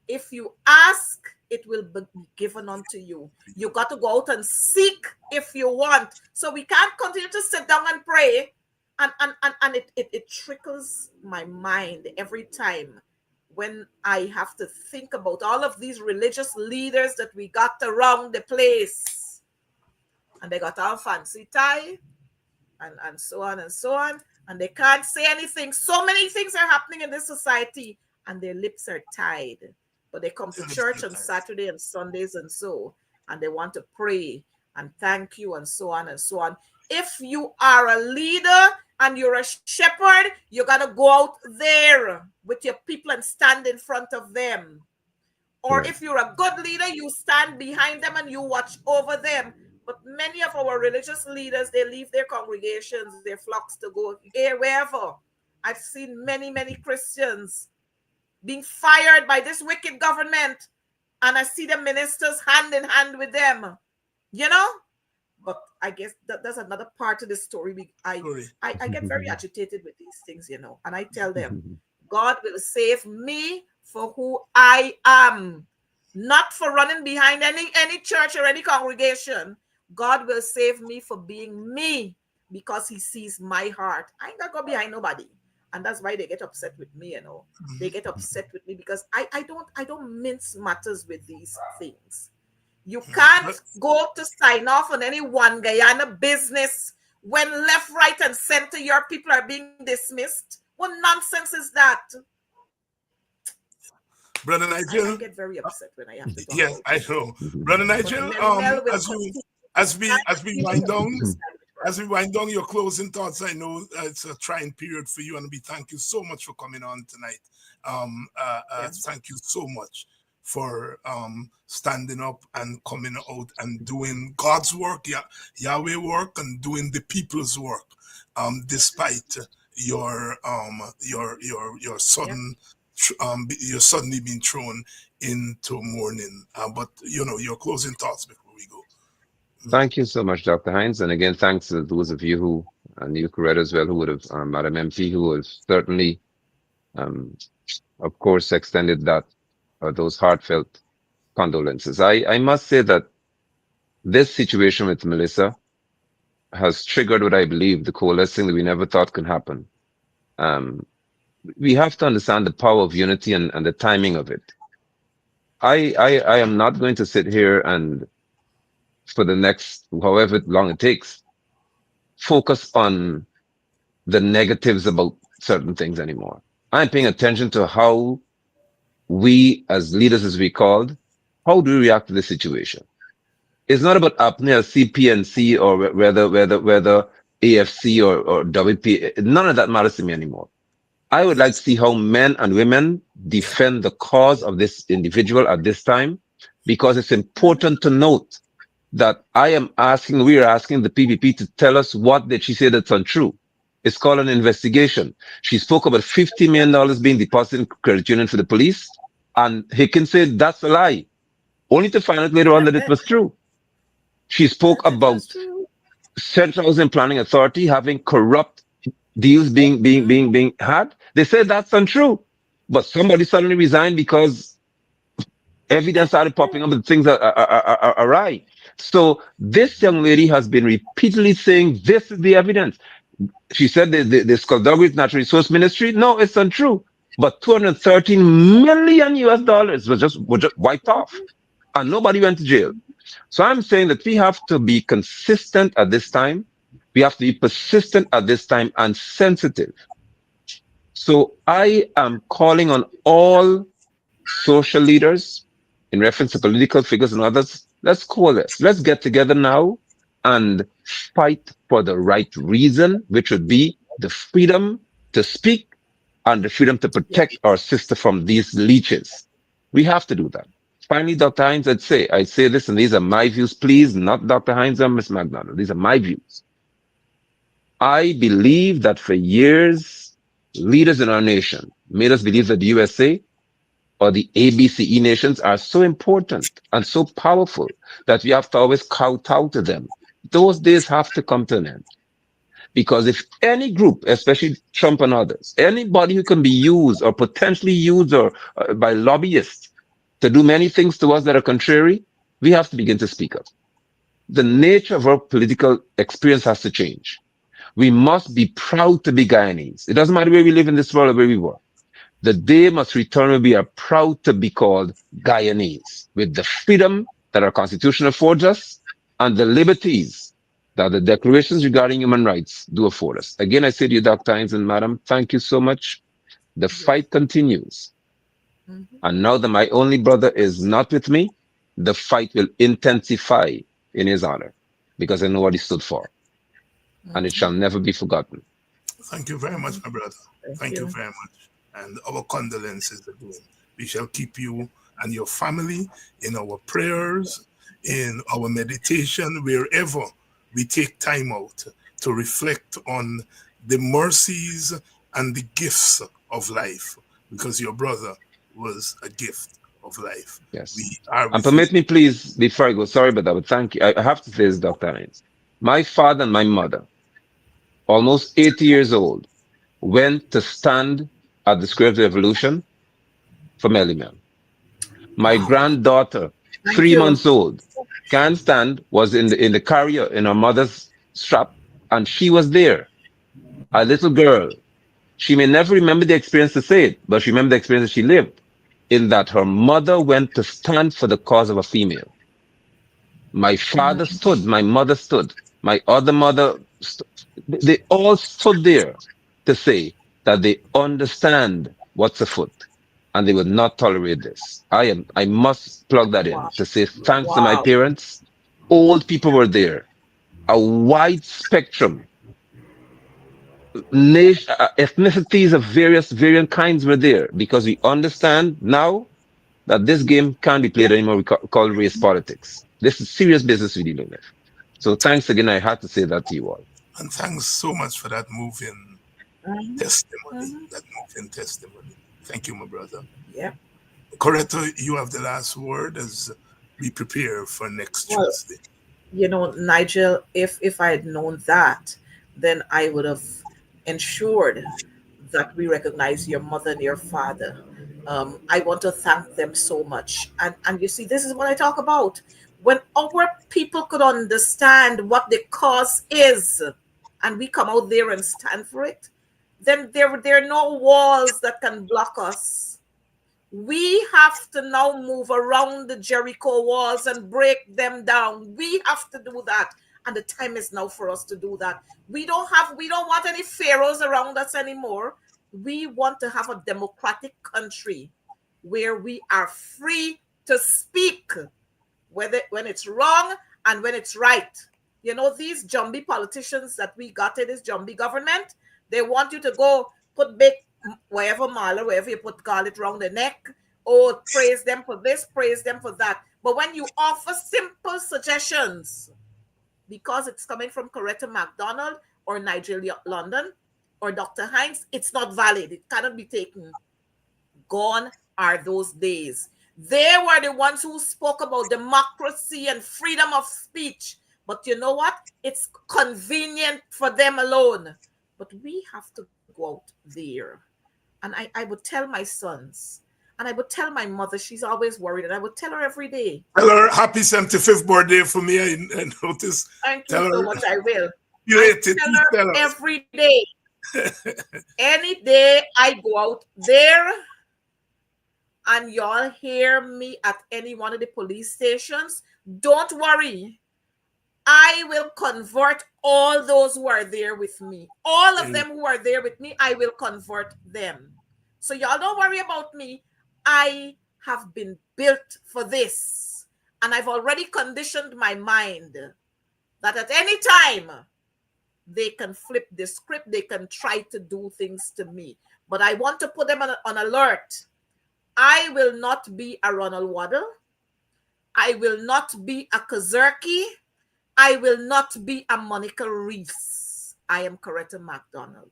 if you ask, it will be given unto you. You got to go out and seek if you want. So we can't continue to sit down and pray. And it trickles my mind every time when I have to think about all of these religious leaders that we got around the place. And they got all fancy tie and so on and so on. And they can't say anything. So many things are happening in this society and their lips are tied. But they come to church on Saturday and Sundays and they want to pray and thank you and so on and so on. If you are a leader and you're a shepherd, you got to go out there with your people and stand in front of them. Or if you're a good leader, you stand behind them and you watch over them. But many of our religious leaders, they leave their congregations, their flocks to go here, wherever. I've seen many, many Christians being fired by this wicked government. And I see the ministers hand in hand with them, you know? But I guess that's another part of the story. I get very agitated with these things, you know. And I tell them, God will save me for who I am. Not for running behind any church or any congregation. God will save me for being me because he sees my heart. I ain't gonna go behind nobody. And that's why they get upset with me, you know. They get upset with me because I don't mince matters with these things. You can't go to sign off on any one Guyana business when left, right, and center your people are being dismissed. What nonsense is that? Brother Nigel, I get very upset when I have to talk. Yes, I know. Brother Nigel, as we wind down your closing thoughts, I know it's a trying period for you, and we thank you so much for coming on tonight. Thank you so much for standing up and coming out and doing God's work, Yahweh work, and doing the people's work, despite your sudden. You're suddenly being thrown into mourning. But, you know, your closing thoughts before we go. Thank you so much, Dr. Hines. And again, thanks to those of you who, and you, Coretta, as well, who would have, Madam MP, who have certainly, of course, extended those heartfelt condolences. I must say that this situation with Melissa has triggered what I believe the coalescing that we never thought could happen. We have to understand the power of unity and the timing of it. I am not going to sit here and for the next however long it takes, focus on the negatives about certain things anymore. I'm paying attention to how we as leaders, as we called, how do we react to this situation? It's not about apnea, CPNC, or whether AFC or WP. None of that matters to me anymore. I would like to see how men and women defend the cause of this individual at this time, because it's important to note that we are asking the PPP to tell us what did she say that's untrue. It's called an investigation. She spoke about $50 million being deposited in credit union for the police, and Hickens said that's a lie, only to find out later on that it was true. She spoke about Central Housing Planning Authority having corrupt deals being had. They said that's untrue, but somebody suddenly resigned because evidence started popping up that things are right. So this young lady has been repeatedly saying this is the evidence. She said the Skullduggery Natural Resource Ministry. No, it's untrue. But $213 million was just wiped off, and nobody went to jail. So I'm saying that we have to be consistent at this time. We have to be persistent at this time and sensitive. So I am calling on all social leaders in reference to political figures and others. Let's coalesce. Let's get together now and fight for the right reason, which would be the freedom to speak and the freedom to protect our sister from these leeches. We have to do that. Finally, Dr. Hines, I say this, and these are my views, please, not Dr. Hines or Ms. McDonald. These are my views. I believe that for years, leaders in our nation made us believe that the USA or the ABCE nations are so important and so powerful that we have to always kowtow to them. Those days have to come to an end. Because if any group, especially Trump and others, anybody who can be used or potentially used or by lobbyists to do many things to us that are contrary, we have to begin to speak up. The nature of our political experience has to change. We must be proud to be Guyanese. It doesn't matter where we live in this world or where we were. The day must return when we are proud to be called Guyanese, with the freedom that our Constitution affords us and the liberties that the declarations regarding human rights do afford us. Again, I say to you, Dr. Hines and Madam, thank you so much. The fight continues. And now that my only brother is not with me, the fight will intensify in his honor because I know what he stood for. And it shall never be forgotten. Thank you very much, my brother. Thank you very much. And our condolences again. We shall keep you and your family in our prayers, in our meditation, wherever we take time out to reflect on the mercies and the gifts of life, because your brother was a gift of life. Yes. We are And permit me, please, before I go, sorry about that, but thank you. I have to say this, Dr. Hines. My father and my mother, almost 80 years old, went to stand at the Square of the Revolution for Mellyman. My granddaughter, Thank 3 you. months old, can't stand, was in the carrier in her mother's strap, and she was there. A little girl. She may never remember the experience to say it, but she remembered the experience that she lived, in that her mother went to stand for the cause of a female. My father stood, my mother stood, my other mother, they all stood there to say that they understand what's afoot and they would not tolerate this. I must plug that in to say thanks to my parents. Old people were there, a wide spectrum, ethnicities of variant kinds were there, because we understand now that this game can't be played anymore. We call race politics. This is serious business we're dealing with. So thanks again. I had to say that to you all. And thanks so much for that moving testimony. Thank you, my brother. Yeah. Coretta, you have the last word as we prepare for next Tuesday. You know, Nigel, if I had known that, then I would have ensured that we recognize your mother and your father. I want to thank them so much. And you see, this is what I talk about. When our people could understand what the cause is, and we come out there and stand for it, then there are no walls that can block us. We have to now move around the Jericho walls and break them down. We have to do that. And the time is now for us to do that. We don't want any pharaohs around us anymore. We want to have a democratic country where we are free to speak, when it's wrong and when it's right. You know, these jumbie politicians that we got in this jumbie government, they want you to go put big wherever mala, wherever you put garlic around the neck, or praise them for this, praise them for that. But when you offer simple suggestions, because it's coming from Coretta McDonald or Nigel London or Dr. Hines, it's not valid. It cannot be taken. Gone are those days. They were the ones who spoke about democracy and freedom of speech. But you know what? It's convenient for them alone. But we have to go out there. And I would tell my sons, and I would tell my mother, she's always worried, and I would tell her every day. Tell her happy 75th birthday for me. I notice. Thank you so much. I will. Tell her every day. Any day I go out there and y'all hear me at any one of the police stations, don't worry. I will convert all those who are there with me. All of them who are there with me, I will convert them. So y'all don't worry about me. I have been built for this. And I've already conditioned my mind that at any time, they can flip the script. They can try to do things to me. But I want to put them on alert. I will not be a Ronald Waddle. I will not be a Kazerki. I will not be a Monica Reeves. I am Coretta McDonald.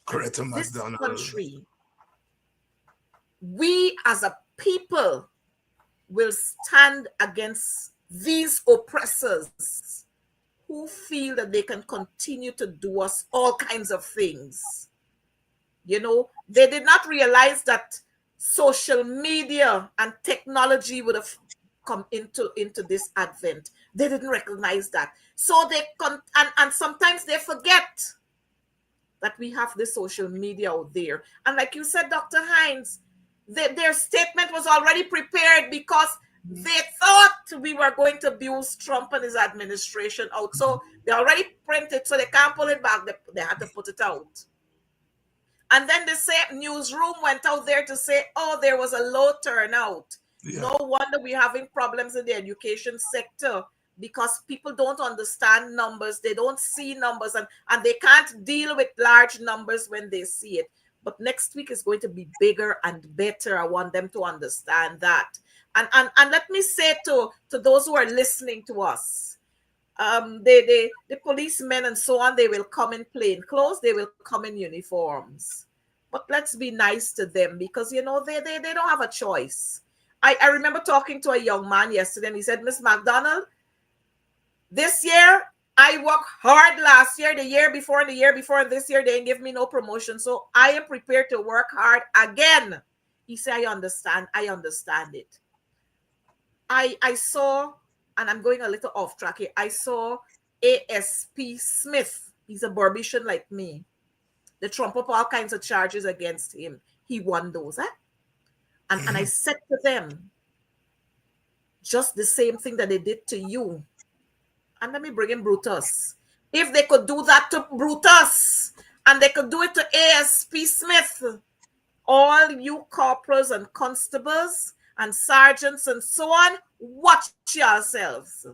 Coretta McDonald. This country, we as a people will stand against these oppressors who feel that they can continue to do us all kinds of things. You know, they did not realize that social media and technology would have come into this advent. They didn't recognize that. So and sometimes they forget that we have this social media out there. And like you said, Dr. Hines, their statement was already prepared because they thought we were going to abuse Trump and his administration out. So they already printed, so they can't pull it back. They had to put it out. And then the same newsroom went out there to say, oh, there was a low turnout. Yeah. No wonder we're having problems in the education sector, because people don't understand numbers. They don't see numbers, and they can't deal with large numbers when they see it. But next week is going to be bigger and better. I want them to understand that. And let me say to those who are listening to us, the policemen and so on, they will come in plain clothes, they will come in uniforms. But let's be nice to them, because, you know, they don't have a choice. I remember talking to a young man yesterday, and he said, Miss McDonald, this year, I worked hard last year, the year before, and this year, they didn't give me no promotion. So I am prepared to work hard again. He said, I understand it. I saw, and I'm going a little off track here, I saw ASP Smith. He's a Barbician like me. They trump up all kinds of charges against him. He won those, And I said to them, just the same thing that they did to you. And let me bring in Brutus. If they could do that to Brutus, and they could do it to ASP Smith, all you corporals and constables and sergeants and so on, watch yourselves.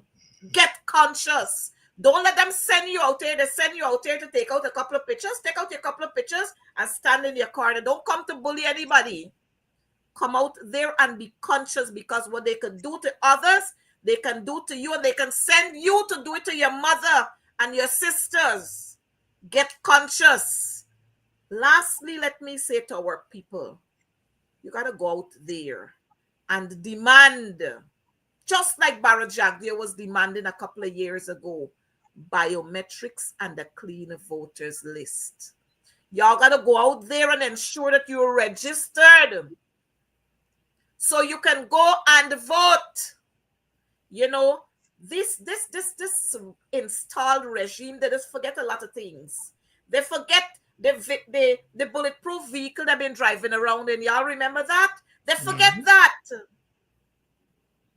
Get conscious. Don't let them send you out here. They send you out here to take out a couple of pictures. Take out your couple of pictures and stand in your corner. Don't come to bully anybody. Come out there and be conscious, because what they can do to others, they can do to you, and they can send you to do it to your mother and your sisters. Get conscious. Lastly, let me say to our people, you got to go out there and demand, just like Barrett Jagdeo was demanding a couple of years ago, biometrics and a clean voters list. Y'all got to go out there and ensure that you're registered so you can go and vote. You know, this installed regime, they just forget a lot of things. They forget the bulletproof vehicle they've been driving around in. Y'all remember that? They forget that.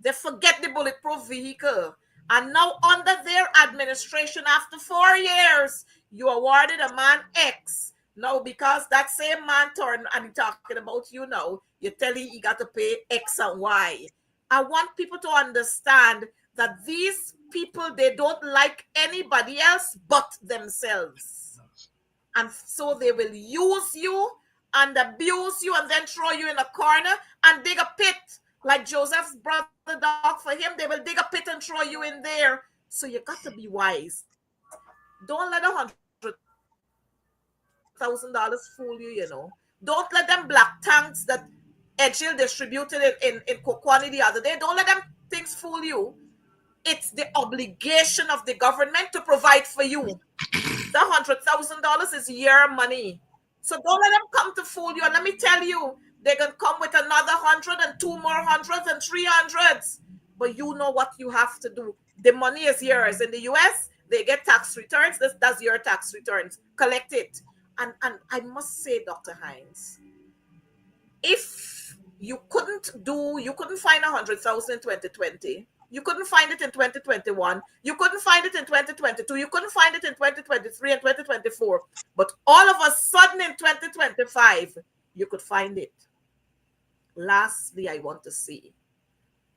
They forget the bulletproof vehicle. And now under their administration, after 4 years, you awarded a man X. Now, because that same man turned and he's talking about you now, you're telling he got to pay X and Y. I want people to understand that these people, they don't like anybody else but themselves. And so they will use you and abuse you and then throw you in a corner and dig a pit. Like Joseph's brother dog for him, they will dig a pit and throw you in there. So you got to be wise. Don't let $100,000 fool you, you know. Don't let them black tanks that Edgil distributed in Kokwani the other day. Don't let them things fool you. It's the obligation of the government to provide for you. The $100,000 is your money. So don't let them come to fool you. And let me tell you, they're going to come with another 100 and 2 more hundreds and 300s. But you know what you have to do. The money is yours. In the US, they get tax returns. That's your tax returns. Collect it. And I must say, Dr. Hines, if you couldn't find 100,000 in 2020, you couldn't find it in 2021, you couldn't find it in 2022, you couldn't find it in 2023 and 2024, but all of a sudden in 2025, you could find it. Lastly, I want to say,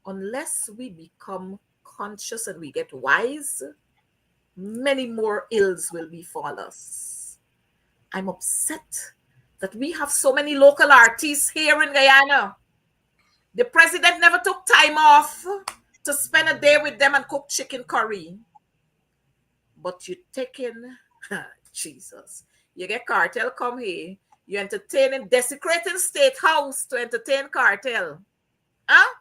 unless we become conscious and we get wise, many more ills will befall us. I'm upset that we have so many local artists here in Guyana. The president never took time off to spend a day with them and cook chicken curry. But you take in, Jesus, you get cartel come here, you entertaining, desecrating State House to entertain cartel. Huh?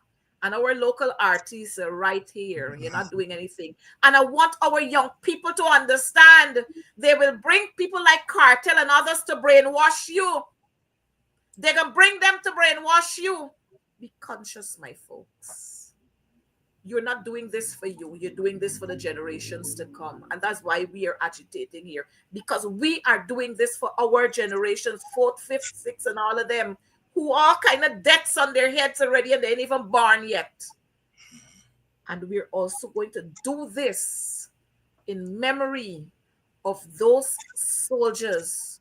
And our local artists are right here. You're not doing anything. And I want our young people to understand they will bring people like cartel and others to brainwash you. They're going to bring them to brainwash you. Be conscious, my folks. you're not doing this for you. You're doing this for the generations to come. And that's why we are agitating here, because we are doing this for our generations, fourth, fifth, sixth, and all of them who are kind of debts on their heads already and they ain't even born yet. And we're also going to do this in memory of those soldiers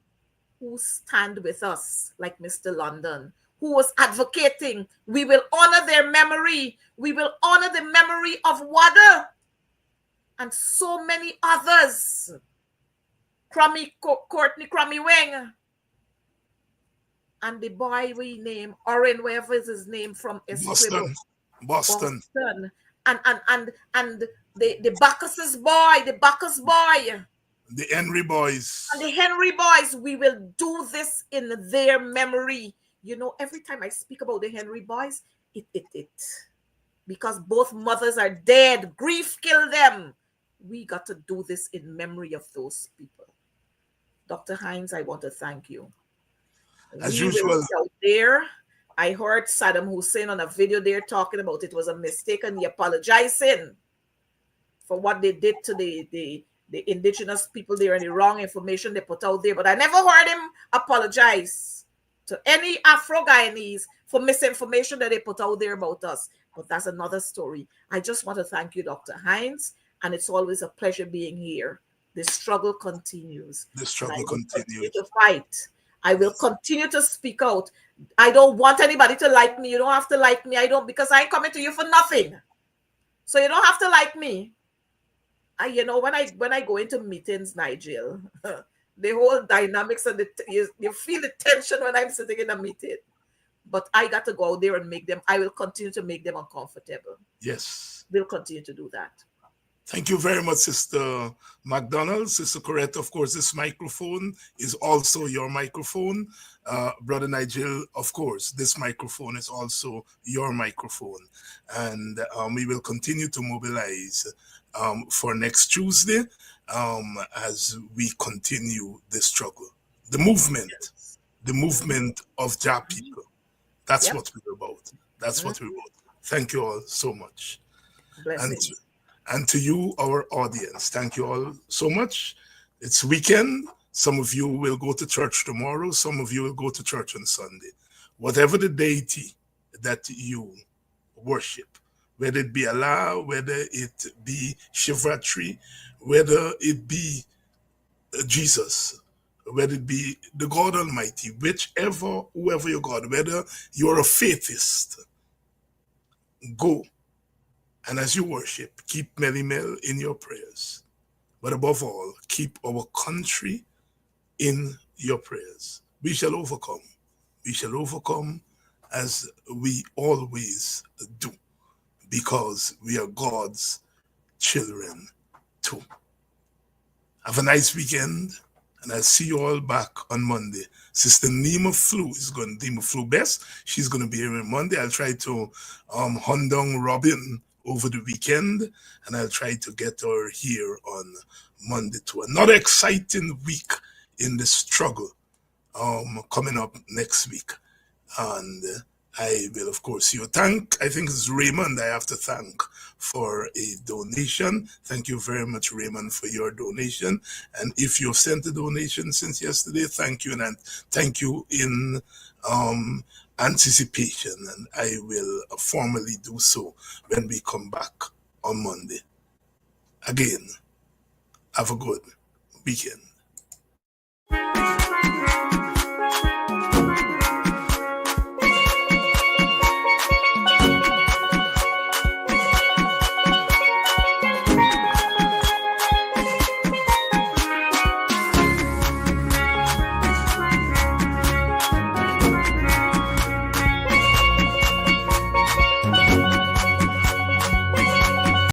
who stand with us, like Mr. London, who was advocating. We will honor their memory. We will honor the memory of Wada and so many others. Courtney Crummy Wing. And the boy we name, Oren, wherever is his name from Esquimalt. Boston. And the Bacchus's boy, the Bacchus boy. The Henry boys. And the Henry boys, we will do this in their memory. You know, every time I speak about the Henry boys, because both mothers are dead, grief killed them. We got to do this in memory of those people. Dr. Hinds, I want to thank you. As usual. Out there, I heard Saddam Hussein on a video there talking about it was a mistake and he apologizing for what they did to the indigenous people there and the wrong information they put out there. But I never heard him apologize to any Afro-Guyanese for misinformation that they put out there about us. But that's another story. I just want to thank you, Dr. Hinds, and it's always a pleasure being here. The struggle continues. The struggle continues. Continue to fight. I will continue to speak out. I don't want anybody to like me. You don't have to like me. Because I ain't coming to you for nothing. So you don't have to like me. When I go into meetings, Nigel, the whole dynamics and you feel the tension when I'm sitting in a meeting. But I got to go out there and I will continue to make them uncomfortable. Yes. We'll continue to do that. Thank you very much, Sister McDonald. Sister Coretta, of course, this microphone is also your microphone. Brother Nigel, of course, this microphone is also your microphone. And we will continue to mobilize for next Tuesday as we continue the struggle. The movement of Jah people. That's what we're about. That's what we're about. Thank you all so much. Blessings. And to you, our audience, thank you all so much. It's weekend. Some of you will go to church tomorrow. Some of you will go to church on Sunday. Whatever the deity that you worship, whether it be Allah, whether it be Shivatri, whether it be Jesus, whether it be the God Almighty, whoever your God, whether you're a faithist, go. And as you worship, keep Melly Mel in your prayers. But above all, keep our country in your prayers. We shall overcome. We shall overcome as we always do, because we are God's children too. Have a nice weekend, and I'll see you all back on Monday. Sister Nima Flu Best. She's going to be here on Monday. I'll try to hunt down Robin over the weekend, and I'll try to get her here on Monday too. Another exciting week in the struggle coming up next week. And I will, of course, I think it's Raymond I have to thank for a donation. Thank you very much, Raymond, for your donation. And if you've sent a donation since yesterday, thank you. And thank you in anticipation. And I will formally do so when we come back on Monday. Again, have a good weekend.